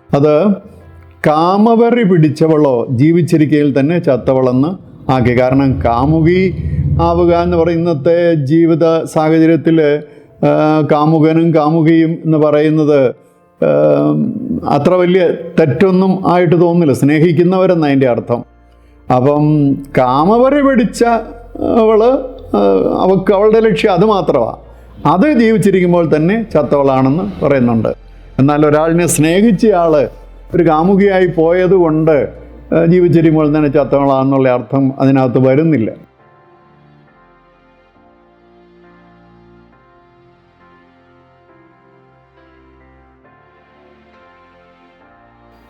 അത് കാമവെറി പിടിച്ചവളോ ജീവിച്ചിരിക്കയിൽ തന്നെ ചത്തവളെന്ന് ആക്കി. കാരണം കാമുകി ആവുക എന്ന് പറയുന്ന ഇന്നത്തെ ജീവിത സാഹചര്യത്തിൽ കാമുകനും കാമുകിയും എന്ന് പറയുന്നത് അത്ര വലിയ തെറ്റൊന്നും ആയിട്ട് തോന്നില്ല. സ്നേഹിക്കുന്നവരെന്നതിൻ്റെ അർത്ഥം. അപ്പം കാമവെറി പിടിച്ച അവളുടെ ലക്ഷ്യം അത് മാത്രമാണ്. അത് ജീവിച്ചിരിക്കുമ്പോൾ തന്നെ ചത്തവളാണെന്ന് പറയുന്നുണ്ട്. എന്നാൽ ഒരാളിനെ സ്നേഹിച്ച ആൾ ഒരു കാമുകിയായി പോയത് കൊണ്ട് ജീവിച്ചിരിക്കുമ്പോൾ തന്നെ ചത്തവളാണെന്നുള്ള അർത്ഥം അതിനകത്ത് വരുന്നില്ല.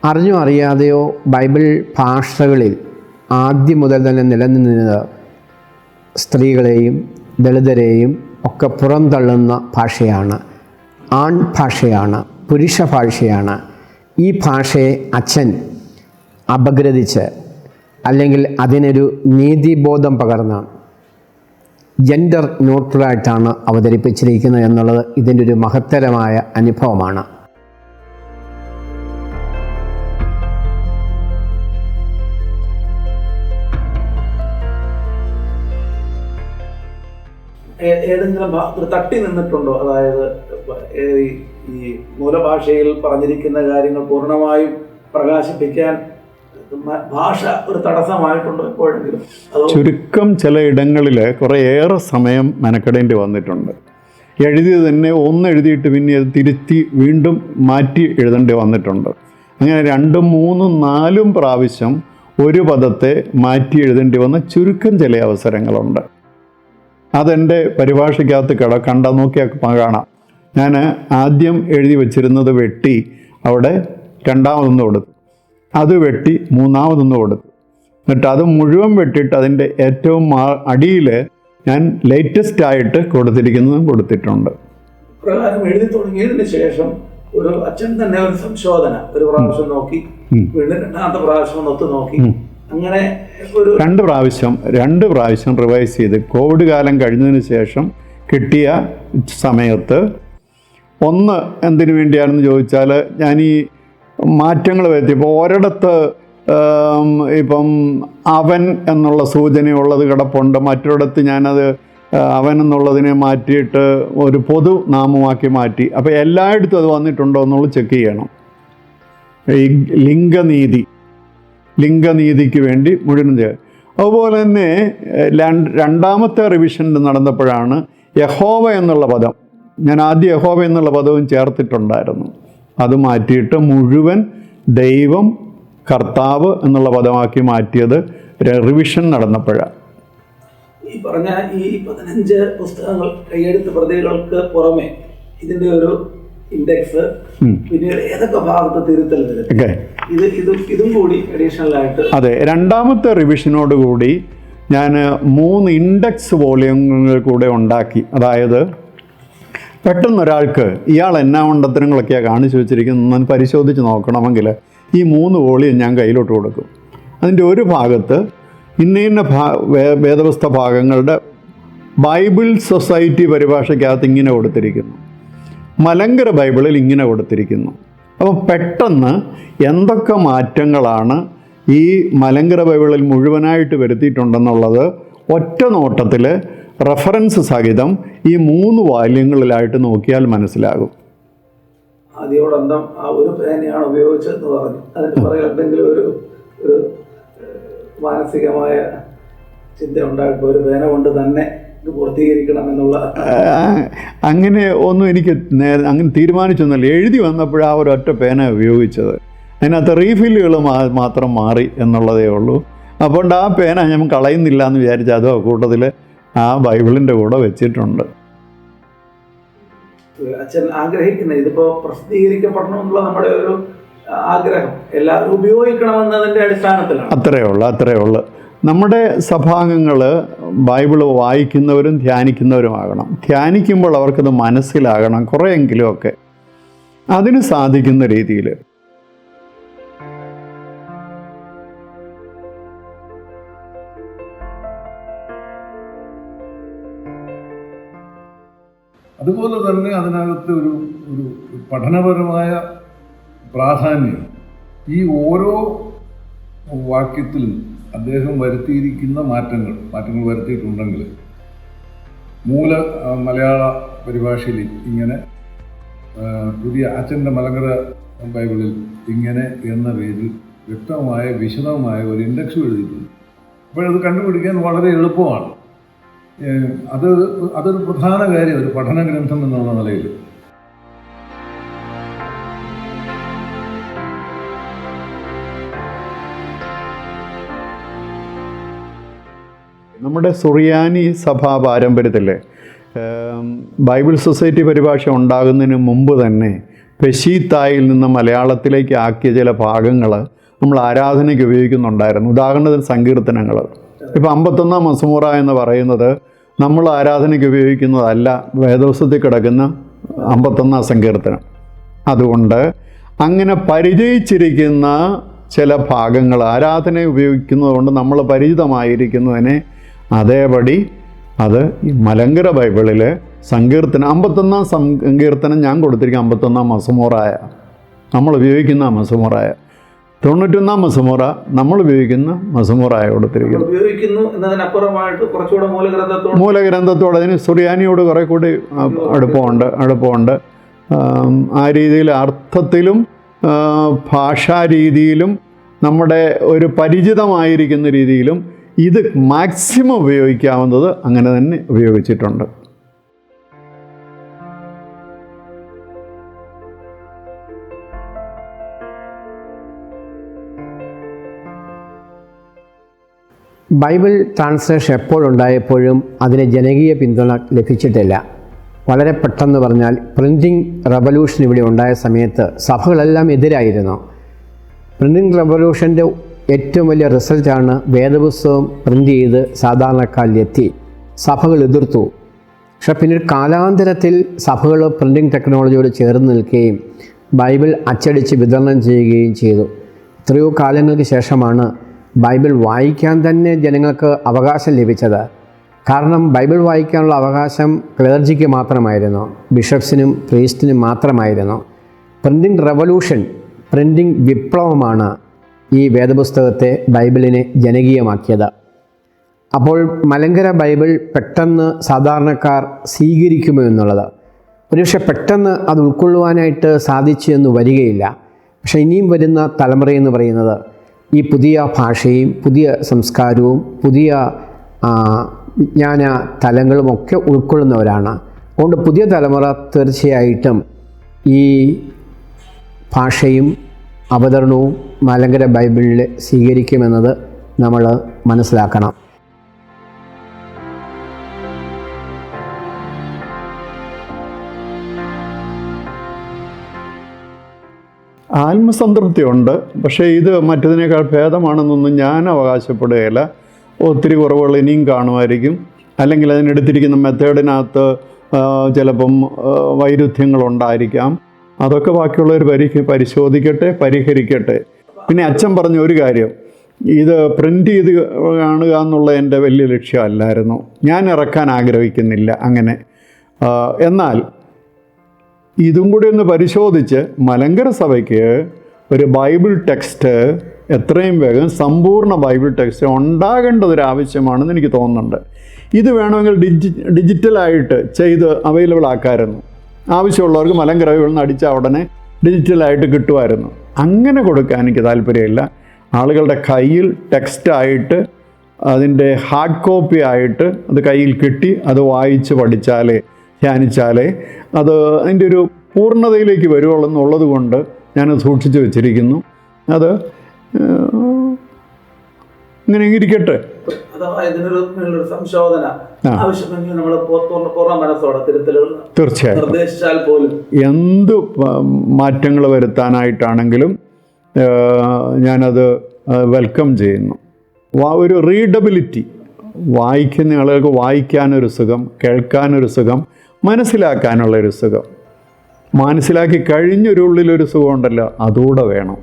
അറിഞ്ഞോ അറിയാതെയോ ബൈബിൾ ഭാഷകളിൽ ആദ്യം മുതൽ തന്നെ നിലനിന്നത് സ്ത്രീകളെയും ദളിതരെയും ഒക്കെ പുറന്തള്ളുന്ന ഭാഷയാണ്, ആൺ ഭാഷയാണ്, പുരുഷ ഭാഷയാണ്. ഈ ഭാഷയെ അച്ഛൻ അപഗ്രഥിച്ച് അല്ലെങ്കിൽ അതിനൊരു നീതിബോധം പകർന്ന് ജെൻഡർ ന്യൂട്രലായിട്ടാണ് അവതരിപ്പിച്ചിരിക്കുന്നത് എന്നുള്ളത് ഇതിൻ്റെ ഒരു മഹത്തരമായ അനുഭവമാണ്. ഏതെങ്കിലും തട്ടി നിന്നിട്ടുണ്ടോ? അതായത് ഈ മൂലഭാഷയിൽ പറഞ്ഞിരിക്കുന്ന കാര്യങ്ങൾ പൂർണ്ണമായും പ്രകാശിപ്പിക്കാൻ ഭാഷ ഒരു തടസ്സമായിട്ടുണ്ടോ എപ്പോഴെങ്കിലും? ചുരുക്കം ചില ഇടങ്ങളിൽ കുറേയേറെ സമയം മെനക്കെടേണ്ടി വന്നിട്ടുണ്ട്. എഴുതിയത് തന്നെ ഒന്ന് എഴുതിയിട്ട് പിന്നെ അത് തിരുത്തി വീണ്ടും മാറ്റി എഴുതേണ്ടി വന്നിട്ടുണ്ട്. അങ്ങനെ 2, 3, 4 പ്രാവശ്യം ഒരു പദത്തെ മാറ്റി എഴുതേണ്ടി വന്ന ചുരുക്കം ചില അവസരങ്ങളുണ്ട്. അതെൻ്റെ പരിഭാഷയ്ക്കകത്ത് കണ്ടാൽ നോക്കിയാൽ കാണാം. ഞാൻ ആദ്യം എഴുതി വച്ചിരുന്നത് വെട്ടി അവിടെ രണ്ടാമതൊന്ന് കൊടുത്തു, അത് വെട്ടി മൂന്നാമതൊന്ന് കൊടുത്തു, എന്നിട്ട് അത് മുഴുവൻ വെട്ടിയിട്ട് അതിൻ്റെ ഏറ്റവും അടിയിൽ ഞാൻ ലേറ്റസ്റ്റ് ആയിട്ട് കൊടുത്തിരിക്കുന്നതും കൊടുത്തിട്ടുണ്ട്. പ്രകാരം എഴുതി തുടങ്ങിയതിന് ശേഷം ഒരു അച്ഛൻ തന്നെ ഒരു സംശോധന ഒരു പ്രാവശ്യം നോക്കി, വീണ്ടും രണ്ടാമത്തെ പ്രാവശ്യം ഒത്ത് നോക്കി, അങ്ങനെ ഒരു 2 പ്രാവശ്യം റിവൈസ് ചെയ്ത് കോവിഡ് കാലം കഴിഞ്ഞതിന് ശേഷം കിട്ടിയ സമയത്ത് ഒന്ന് എന്തിനു വേണ്ടിയാണെന്ന് ചോദിച്ചാൽ, ഞാൻ ഈ മാറ്റങ്ങൾ വരുത്തി. ഇപ്പോൾ ഒരിടത്ത് ഇപ്പം അവൻ എന്നുള്ള സൂചനയുള്ളത് കിടപ്പുണ്ട്, മറ്റൊരിടത്ത് ഞാനത് അവൻ എന്നുള്ളതിനെ മാറ്റിയിട്ട് ഒരു പൊതു നാമമാക്കി മാറ്റി. അപ്പോൾ എല്ലായിടത്തും അത് വന്നിട്ടുണ്ടോ എന്നുള്ളത് ചെക്ക് ചെയ്യണം. ഈ ലിംഗനീതിക്ക് വേണ്ടി മുഴുവൻ ചെയ്യും. അതുപോലെ തന്നെ രണ്ടാമത്തെ റിവിഷൻ നടന്നപ്പോഴാണ് യഹോവ എന്നുള്ള പദം, ഞാൻ ആദ്യം യഹോവ എന്നുള്ള പദവും ചേർത്തിട്ടുണ്ടായിരുന്നു, അത് മാറ്റിയിട്ട് മുഴുവൻ ദൈവം കർത്താവ് എന്നുള്ള പദമാക്കി മാറ്റിയത് റിവിഷൻ നടന്നപ്പോഴാണ്. ഈ പറഞ്ഞ ഈ 15 പുസ്തകങ്ങൾ കൈയെഴുത്ത് പ്രതികൾക്ക് പുറമെ ഇതിന്റെ ഒരു ഇൻഡെക്സ്, പിന്നീട് ഏതൊക്കെ ഭാഗത്ത് തിരുത്തൽ ഇതും കൂടി അഡീഷണൽ ആയിട്ട്. അതെ, രണ്ടാമത്തെ റിവിഷനോടുകൂടി ഞാൻ 3 ഇൻഡെക്സ് വോള്യങ്ങൾ കൂടെ ഉണ്ടാക്കി. അതായത് പെട്ടെന്നൊരാൾക്ക് ഇയാൾ എന്നാ മണ്ടത്തരങ്ങളൊക്കെയാണ് കാണിച്ചു വെച്ചിരിക്കുന്നത് പരിശോധിച്ച് നോക്കണമെങ്കിൽ ഈ 3 വോളിയം ഞാൻ കയ്യിലോട്ട് കൊടുക്കും. അതിൻ്റെ ഒരു ഭാഗത്ത് ഇന്ന വേദപുസ്തക ഭാഗങ്ങളുടെ ബൈബിൾ സൊസൈറ്റി പരിഭാഷയ്ക്കകത്ത് ഇങ്ങനെ കൊടുത്തിരിക്കുന്നു, മലങ്കര ബൈബിളിൽ ഇങ്ങനെ കൊടുത്തിരിക്കുന്നു. അപ്പോൾ പെട്ടെന്ന് എന്തൊക്കെ മാറ്റങ്ങളാണ് ഈ മലങ്കര ബൈബിളിൽ മുഴുവനായിട്ട് വരുത്തിയിട്ടുണ്ടെന്നുള്ളത് ഒറ്റ നോട്ടത്തിൽ റെഫറൻസ് സഹിതം ഈ 3 വാല്യങ്ങളിലായിട്ട് നോക്കിയാൽ മനസ്സിലാകും. ആദ്യോടന്തം ആ ഒരു പേനയാണ് ഉപയോഗിച്ചതെന്ന് പറഞ്ഞു. അതിന് പറയാൻ എന്തെങ്കിലും ഒരു മാനസികമായ ചിന്ത ഉണ്ടായിട്ട് ഒരു പേന കൊണ്ട് തന്നെ ഇത് പൂർത്തീകരിക്കണം എന്നുള്ള അങ്ങനെ ഒന്നും എനിക്ക് അങ്ങനെ തീരുമാനിച്ചൊന്നുമില്ല. എഴുതി വന്നപ്പോഴാണ് ആ ഒരൊറ്റ പേന ഉപയോഗിച്ചത്. അതിനകത്ത് റീഫില്ലുകൾ മാത്രം മാറി എന്നുള്ളതേ ഉള്ളൂ. അപ്പോൾ ആ പേന ഞാൻ കളയുന്നില്ല എന്ന് വിചാരിച്ച് അതോ കൂട്ടത്തിൽ ആ ബൈബിളിൻ്റെ കൂടെ വെച്ചിട്ടുണ്ട്. അച്ഛൻ ആഗ്രഹിക്കുന്നത് ഇതിപ്പോ പ്രസിദ്ധീകരിക്കപ്പെടണമെന്നുള്ള നമ്മുടെ ഒരു ആഗ്രഹം എല്ലാവരും ഉപയോഗിക്കണമെന്നതിൻ്റെ അടിസ്ഥാനത്തിലാണ്. അത്രയേ ഉള്ളൂ. നമ്മുടെ സഭാംഗങ്ങൾ ബൈബിൾ വായിക്കുന്നവരും ധ്യാനിക്കുന്നവരുമാകണം. ധ്യാനിക്കുമ്പോൾ അവർക്കത് മനസ്സിലാകണം കുറേയെങ്കിലുമൊക്കെ, അതിന് സാധിക്കുന്ന രീതിയിൽ. അതുപോലെ തന്നെ അതിനകത്ത് ഒരു പഠനപരമായ പ്രാധാന്യം ഈ ഓരോ വാക്യത്തിലും അദ്ദേഹം വരുത്തിയിരിക്കുന്ന മാറ്റങ്ങൾ വരുത്തിയിട്ടുണ്ടെങ്കിൽ മലയാള പരിഭാഷയിൽ ഇങ്ങനെ, പുതിയ അച്ഛൻ്റെ മലങ്കര ബൈബിളിൽ ഇങ്ങനെ എന്ന പേരിൽ വ്യക്തമായ വിശദമായ ഒരു ഇൻഡെക്സ് എഴുതിയിട്ടുണ്ട്. അപ്പോഴത് കണ്ടുപിടിക്കാൻ വളരെ എളുപ്പമാണ്. അതൊരു പ്രധാന കാര്യം, ഒരു പഠന ഗ്രന്ഥം എന്നുള്ള നിലയിൽ. നമ്മുടെ സുറിയാനി സഭാ പാരമ്പര്യത്തിലെ ബൈബിൾ സൊസൈറ്റി പരിഭാഷ ഉണ്ടാകുന്നതിന് മുമ്പ് തന്നെ പെശീത്തായിൽ നിന്ന് മലയാളത്തിലേക്ക് ആക്കിയ ചില ഭാഗങ്ങൾ നമ്മൾ ആരാധനയ്ക്ക് ഉപയോഗിക്കുന്നുണ്ടായിരുന്നു. ഉദാഹരണത്തിന് സങ്കീർത്തനങ്ങൾ. ഇപ്പോൾ 51 മസ്മൂറ എന്ന് പറയുന്നത് നമ്മൾ ആരാധനയ്ക്ക് ഉപയോഗിക്കുന്നതല്ല, വേദപുസ്തകത്തിൽ കിടക്കുന്ന 51 സങ്കീർത്തനം. അതുകൊണ്ട് അങ്ങനെ പരിചയിച്ചിരിക്കുന്ന ചില ഭാഗങ്ങൾ ആരാധന ഉപയോഗിക്കുന്നതുകൊണ്ട് നമ്മൾ പരിചിതമായിരിക്കുന്നതിനെ അതേപടി അത് ഈ മലങ്കര ബൈബിളിൽ സങ്കീർത്തനം 51 സങ്കീർത്തനം ഞാൻ കൊടുത്തിരിക്കുക 51 മസ്മൂറായ, നമ്മൾ ഉപയോഗിക്കുന്ന മസ്മൂറായ. 91 മസ്മൂറ നമ്മൾ ഉപയോഗിക്കുന്ന മസ്മൂറായ കൊടുത്തിരിക്കുന്നു. മൂലഗ്രന്ഥത്തോട് അതിന് സുറിയാനിയോട് കുറെ കൂടി അടുപ്പമുണ്ട്. ആ രീതിയിൽ അർത്ഥത്തിലും ഭാഷാരീതിയിലും നമ്മുടെ ഒരു പരിചിതമായിരിക്കുന്ന രീതിയിലും ഇത് മാക്സിമം ഉപയോഗിക്കാവുന്നത് അങ്ങനെ തന്നെ ഉപയോഗിച്ചിട്ടുണ്ട്. ബൈബിൾ ട്രാൻസ്ലേഷൻ എപ്പോഴുണ്ടായപ്പോഴും അതിന് ജനകീയ പിന്തുണ ലഭിച്ചിട്ടില്ല. വളരെ പെട്ടെന്ന് പറഞ്ഞാൽ പ്രിൻറ്റിംഗ് റവല്യൂഷൻ ഇവിടെ ഉണ്ടായ സമയത്ത് സഭകളെല്ലാം എതിരായിരുന്നു. പ്രിൻറ്റിംഗ് റവല്യൂഷൻ്റെ ഏറ്റവും വലിയ റിസൾട്ടാണ് വേദപുസ്തകം പ്രിൻ്റ് ചെയ്ത് സാധാരണക്കാരിലെത്തി. സഭകൾ എതിർത്തു. പക്ഷേ പിന്നീട് കാലാന്തരത്തിൽ സഭകൾ പ്രിൻറ്റിംഗ് ടെക്നോളജിയോട് ചേർന്ന് നിൽക്കുകയും ബൈബിൾ അച്ചടിച്ച് വിതരണം ചെയ്യുകയും ചെയ്തു. എത്രയോ കാലങ്ങൾക്ക് ശേഷമാണ് ബൈബിൾ വായിക്കാൻ തന്നെ ജനങ്ങൾക്ക് അവകാശം ലഭിച്ചത്. കാരണം ബൈബിൾ വായിക്കാനുള്ള അവകാശം ക്ലർജിക്ക് മാത്രമായിരുന്നു, ബിഷപ്സിനും പ്രീസ്റ്റിനും മാത്രമായിരുന്നു. പ്രിൻറ്റിംഗ് റവല്യൂഷൻ പ്രിൻറ്റിംഗ് വിപ്ലവമാണ് ഈ വേദപുസ്തകത്തെ, ബൈബിളിനെ ജനകീയമാക്കിയത്. അപ്പോൾ മലങ്കര ബൈബിൾ പെട്ടെന്ന് സാധാരണക്കാർ സ്വീകരിക്കുമോ എന്നുള്ളത് ഒരുപക്ഷെ പെട്ടെന്ന് അത് ഉൾക്കൊള്ളുവാനായിട്ട് സാധിച്ചു എന്ന് വരികയില്ല. പക്ഷേ ഇനിയും വരുന്ന തലമുറയെന്ന് പറയുന്നത് ഈ പുതിയ ഭാഷയും പുതിയ സംസ്കാരവും പുതിയ വിജ്ഞാന തലങ്ങളുമൊക്കെ ഉൾക്കൊള്ളുന്നവരാണ്. അതുകൊണ്ട് പുതിയ തലമുറ തീർച്ചയായിട്ടും ഈ ഭാഷയും അവതരണവും മലങ്കര ബൈബിളിൽ സ്വീകരിക്കുമെന്നത് നമ്മൾ മനസ്സിലാക്കണം. ആത്മസംതൃപ്തിയുണ്ട്. പക്ഷേ ഇത് മറ്റതിനേക്കാൾ ഭേദമാണെന്നൊന്നും ഞാൻ അവകാശപ്പെടുകയില്ല. ഒത്തിരി കുറവുകൾ ഇനിയും കാണുമായിരിക്കും. അല്ലെങ്കിൽ അതിനെടുത്തിരിക്കുന്ന മെത്തേഡിനകത്ത് ചിലപ്പം വൈരുദ്ധ്യങ്ങളുണ്ടായിരിക്കാം. അതൊക്കെ ബാക്കിയുള്ളവർ പരിശോധിക്കട്ടെ, പരിഹരിക്കട്ടെ. പിന്നെ അച്ഛൻ പറഞ്ഞ ഒരു കാര്യം, ഇത് പ്രിൻ്റ് ചെയ്ത് കാണുക എന്നുള്ള എൻ്റെ വലിയ ലക്ഷ്യമല്ലായിരുന്നു. ഞാൻ ഇറക്കാൻ ആഗ്രഹിക്കുന്നില്ല അങ്ങനെ. എന്നാൽ ഇതും കൂടി ഒന്ന് പരിശോധിച്ച് മലങ്കര സഭയ്ക്ക് ഒരു ബൈബിൾ ടെക്സ്റ്റ് എത്രയും വേഗം സമ്പൂർണ്ണ ബൈബിൾ ടെക്സ്റ്റ് ഉണ്ടാകേണ്ടതൊരാവശ്യമാണെന്ന് എനിക്ക് തോന്നുന്നുണ്ട്. ഇത് വേണമെങ്കിൽ ഡിജിറ്റലായിട്ട് ചെയ്ത് അവൈലബിൾ ആക്കാമായിരുന്നു. ആവശ്യമുള്ളവർക്ക് മലങ്കര ബൈബിളിൽ നിന്ന് അടിച്ചാൽ ഉടനെ ഡിജിറ്റലായിട്ട് കിട്ടുമായിരുന്നു. അങ്ങനെ കൊടുക്കാൻ എനിക്ക് താല്പര്യമില്ല. ആളുകളുടെ കയ്യിൽ ടെക്സ്റ്റായിട്ട് അതിൻ്റെ ഹാർഡ് കോപ്പി ആയിട്ട് അത് കയ്യിൽ കിട്ടി അത് വായിച്ച് പഠിച്ചാലേ ധ്യാനിച്ചാലേ അത് അതിൻ്റെ ഒരു പൂർണ്ണതയിലേക്ക് വരുവുള്ളൂ എന്നുള്ളത് കൊണ്ട് ഞാനത് സൂക്ഷിച്ച് വെച്ചിരിക്കുന്നു. അത് ഇങ്ങനെ ഇരിക്കട്ടെ. തീർച്ചയായും എന്ത് മാറ്റങ്ങൾ വരുത്താനായിട്ടാണെങ്കിലും ഞാനത് വെൽക്കം ചെയ്യുന്നു. ഒരു റീഡബിലിറ്റി, വായിക്കുന്ന ആളുകൾക്ക് വായിക്കാനൊരു സുഖം, കേൾക്കാനൊരു സുഖം, മനസ്സിലാക്കാനുള്ളൊരു സുഖം, മനസ്സിലാക്കി കഴിഞ്ഞൊരു ഉള്ളിലൊരു സുഖമുണ്ടല്ലോ, അതുകൂടെ വേണം.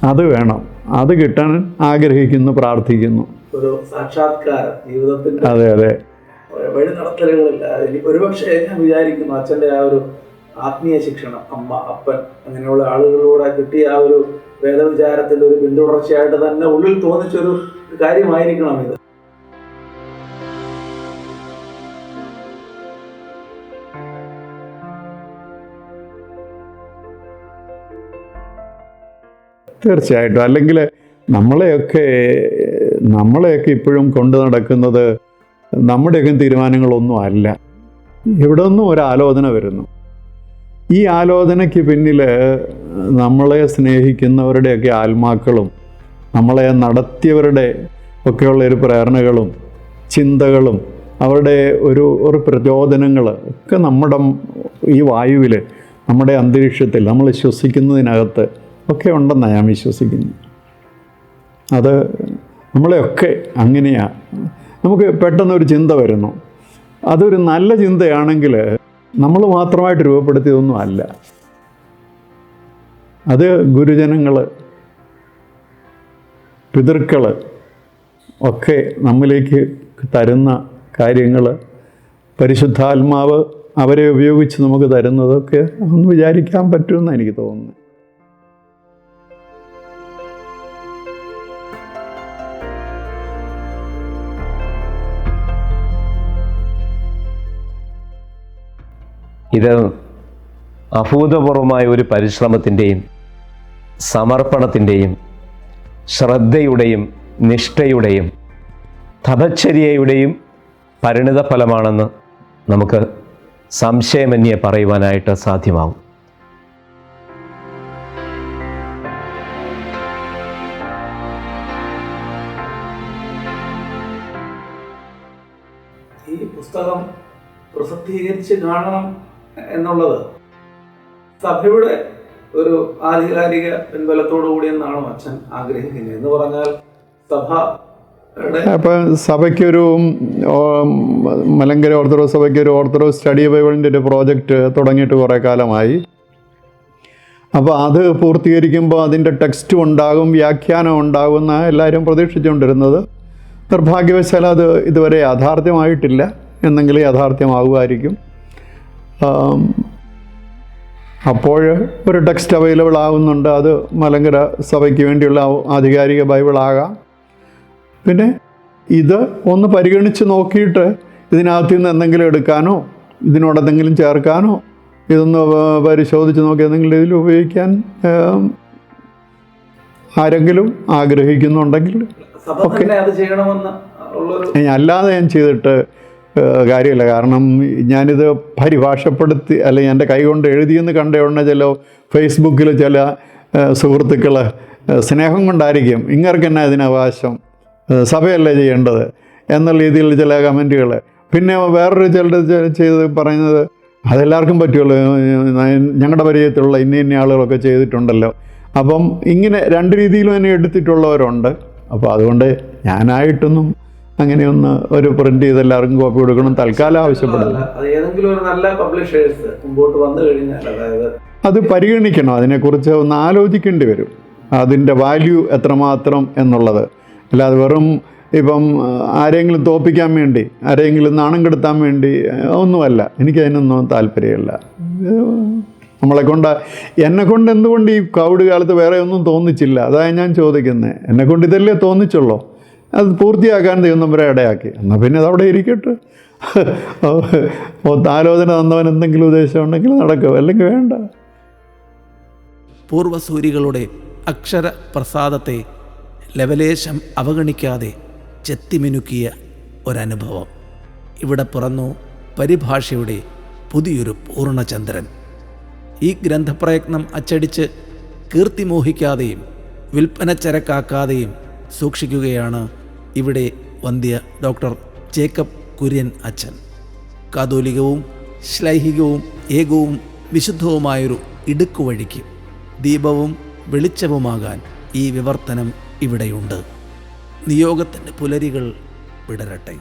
അത് വേണം. അത് കിട്ടാൻ ആഗ്രഹിക്കുന്നു, പ്രാർത്ഥിക്കുന്നു. ഒരു സാക്ഷാത്കാരം ജീവിതത്തിന്റെ അതെ അതെ വഴി നടത്തലുകളില്ല. ഒരുപക്ഷെ ഞാൻ വിചാരിക്കുന്നു അച്ഛൻ്റെ ആ ഒരു ആത്മീയ ശിക്ഷണം, അമ്മ, അപ്പൻ, അങ്ങനെയുള്ള ആളുകളിലൂടെ കിട്ടിയ ആ ഒരു വേദവിചാരത്തിൻ്റെ ഒരു പിന്തുടർച്ചയായിട്ട് തന്നെ ഉള്ളിൽ തോന്നിച്ചൊരു കാര്യമായിരിക്കണം ഇത്. തീർച്ചയായിട്ടും. അല്ലെങ്കിൽ നമ്മളെയൊക്കെ ഇപ്പോഴും കൊണ്ടു നടക്കുന്നത് നമ്മുടെയൊക്കെ തീരുമാനങ്ങളൊന്നും അല്ല. ഇവിടെ നിന്നും ഒരു ആലോചന വരുന്നു. ഈ ആലോചനയ്ക്ക് പിന്നിൽ നമ്മളെ സ്നേഹിക്കുന്നവരുടെയൊക്കെ ആത്മാക്കളും നമ്മളെ നടത്തിയവരുടെ ഒക്കെയുള്ള ഒരു പ്രേരണകളും ചിന്തകളും അവരുടെ ഒരു പ്രചോദനങ്ങൾ ഒക്കെ നമ്മുടെ ഈ വായുവിൽ, നമ്മുടെ അന്തരീക്ഷത്തിൽ, നമ്മൾ ശ്വസിക്കുന്നതിനകത്ത് ഒക്കെ ഉണ്ടെന്നാണ് ഞാൻ വിശ്വസിക്കുന്നത്. അത് നമ്മളെയൊക്കെ അങ്ങനെയാണ്. നമുക്ക് പെട്ടെന്നൊരു ചിന്ത വരുന്നു. അതൊരു നല്ല ചിന്തയാണെങ്കിൽ നമ്മൾ മാത്രമായിട്ട് രൂപപ്പെടുത്തിയതൊന്നും അല്ല. അത് ഗുരുജനങ്ങൾ, പിതൃക്കൾ ഒക്കെ നമ്മിലേക്ക് തരുന്ന കാര്യങ്ങൾ, പരിശുദ്ധാത്മാവ് അവരെ ഉപയോഗിച്ച് നമുക്ക് തരുന്നതൊക്കെ ഒന്ന് വിചാരിക്കാൻ പറ്റുമെന്ന് എനിക്ക് തോന്നുന്നു. ഇത് അഭൂതപൂർവമായ ഒരു പരിശ്രമത്തിൻ്റെയും സമർപ്പണത്തിൻ്റെയും ശ്രദ്ധയുടെയും നിഷ്ഠയുടെയും തപശ്ചര്യയുടെയും പരിണിത ഫലമാണെന്ന് നമുക്ക് സംശയമന്യേ പറയുവാനായിട്ട് സാധ്യമാവും. ഈ പുസ്തകം പ്രസിദ്ധീകരിച്ച് കാണണം എന്നുള്ളത് സഭയുടെ ഒരു ആധികാരിക പിൻബലത്തോടു കൂടിയെന്നാണോ അച്ഛൻ ആഗ്രഹിക്കുന്നത്? എന്ന് പറഞ്ഞാൽ അപ്പം സഭയ്ക്കൊരു മലങ്കര ഓർത്തഡോക്സ് സഭയ്ക്ക് ഒരു ഓർത്തഡോക്സ് സ്റ്റഡി ബൈബിളിൻ്റെ ഒരു പ്രോജക്റ്റ് തുടങ്ങിയിട്ട് കുറേ കാലമായി. അപ്പോൾ അത് പൂർത്തീകരിക്കുമ്പോൾ അതിൻ്റെ ടെക്സ്റ്റും ഉണ്ടാകും, വ്യാഖ്യാനം ഉണ്ടാകുമെന്ന് എല്ലാവരും പ്രതീക്ഷിച്ചുകൊണ്ടിരുന്നത്. നിർഭാഗ്യവശാൽ അത് ഇതുവരെ യാഥാർത്ഥ്യമായിട്ടില്ല. എന്നെങ്കിലും യാഥാർത്ഥ്യമാകുമായിരിക്കും. അപ്പോൾ ഒരു ടെക്സ്റ്റ് അവൈലബിൾ ആകുന്നുണ്ട്. അത് മലങ്കര സഭയ്ക്ക് വേണ്ടിയുള്ള ആധികാരിക ബൈബിളാകാം. പിന്നെ ഇത് ഒന്ന് പരിഗണിച്ച് നോക്കിയിട്ട് ഇതിനകത്ത് നിന്ന് എന്തെങ്കിലും എടുക്കാനോ ഇതിനോടെന്തെങ്കിലും ചേർക്കാനോ ഇതൊന്ന് പരിശോധിച്ച് നോക്കി എന്തെങ്കിലും ഇതിൽ ഉപയോഗിക്കാൻ ആരെങ്കിലും ആഗ്രഹിക്കുന്നുണ്ടെങ്കിൽ ഓക്കെ. അല്ലാതെ ഞാൻ ചെയ്തിട്ട് കാര്യമില്ല. കാരണം ഞാനിത് പരിഭാഷപ്പെടുത്തി അല്ലെങ്കിൽ എൻ്റെ കൈകൊണ്ട് എഴുതിയെന്ന് കണ്ട ഉടനെ ചില ഫേസ്ബുക്കിൽ ചില സുഹൃത്തുക്കൾ സ്നേഹം കൊണ്ടായിരിക്കും ഇങ്ങർക്ക് തന്നെ അതിനവകാശം, സഭയല്ലേ ചെയ്യേണ്ടത് എന്നുള്ള രീതിയിൽ ചില കമൻറ്റുകൾ. പിന്നെ വേറൊരു ചിലർ ചെയ്ത് പറയുന്നത് അതെല്ലാവർക്കും പറ്റുമല്ലോ, ഞങ്ങളുടെ പരിചയത്തിലുള്ള ഇന്ന ആളുകളൊക്കെ ചെയ്തിട്ടുണ്ടല്ലോ. അപ്പം ഇങ്ങനെ രണ്ട് രീതിയിലും എന്നെ എടുത്തിട്ടുള്ളവരുണ്ട്. അപ്പോൾ അതുകൊണ്ട് ഞാനായിട്ടൊന്നും അങ്ങനെയൊന്ന് ഒരു പ്രിന്റ് ചെയ്ത് എല്ലാവർക്കും കോപ്പി കൊടുക്കണം തൽക്കാലം ആവശ്യപ്പെടുന്നു. അത് പരിഗണിക്കണം, അതിനെക്കുറിച്ച് ഒന്ന് ആലോചിക്കേണ്ടി വരും, അതിൻ്റെ വാല്യൂ എത്രമാത്രം എന്നുള്ളത്. അല്ലാതെ വെറും ഇപ്പം ആരെങ്കിലും തോൽപ്പിക്കാൻ വേണ്ടി, ആരെങ്കിലും നാണം കെടുത്താൻ വേണ്ടി ഒന്നുമല്ല. എനിക്കതിനൊന്നും താല്പര്യമില്ല. എന്നെക്കൊണ്ട് എന്തുകൊണ്ട് ഈ കോവിഡ് കാലത്ത് വേറെ ഒന്നും തോന്നിച്ചില്ല, അതാണ് ഞാൻ ചോദിക്കുന്നത്. എന്നെക്കൊണ്ട് ഇതല്ലേ തോന്നിച്ചുള്ളൂ, അത് പൂർത്തിയാക്കാൻ ദൈവം നമ്പരെ ഇടയാക്കി. എന്നാൽ പിന്നെ അതവിടെ ഇരിക്കട്ടെ. ആലോചന തന്നവൻ എന്തെങ്കിലും ഉദ്ദേശം ഉണ്ടെങ്കിൽ നടക്കും, അല്ലെങ്കിൽ വേണ്ട. പൂർവസൂരികളുടെ അക്ഷരപ്രസാദത്തെ ലവലേശം അവഗണിക്കാതെ ചെത്തിമിനുക്കിയ ഒരനുഭവം. ഇവിടെ പിറന്നു പരിഭാഷയുടെ പുതിയൊരു പൂർണ്ണചന്ദ്രൻ. ഈ ഗ്രന്ഥപ്രയത്നം അച്ചടിച്ച് കീർത്തി മോഹിക്കാതെയും വിൽപ്പനച്ചരക്കാക്കാതെയും സൂക്ഷിക്കുകയാണ് ഇവിടെ വന്ധ്യ ഡോക്ടർ ജേക്കബ് കുര്യൻ അച്ഛൻ. കാതോലികവും ശ്ലൈഹികവും ഏകവും വിശുദ്ധവുമായൊരു ഇടുക്കുവഴിക്ക് ദീപവും വെളിച്ചവുമാകാൻ ഈ വിവർത്തനം ഇവിടെയുണ്ട്. നിയോഗത്തിൻ്റെ പുലരികൾ വിടരട്ടെ.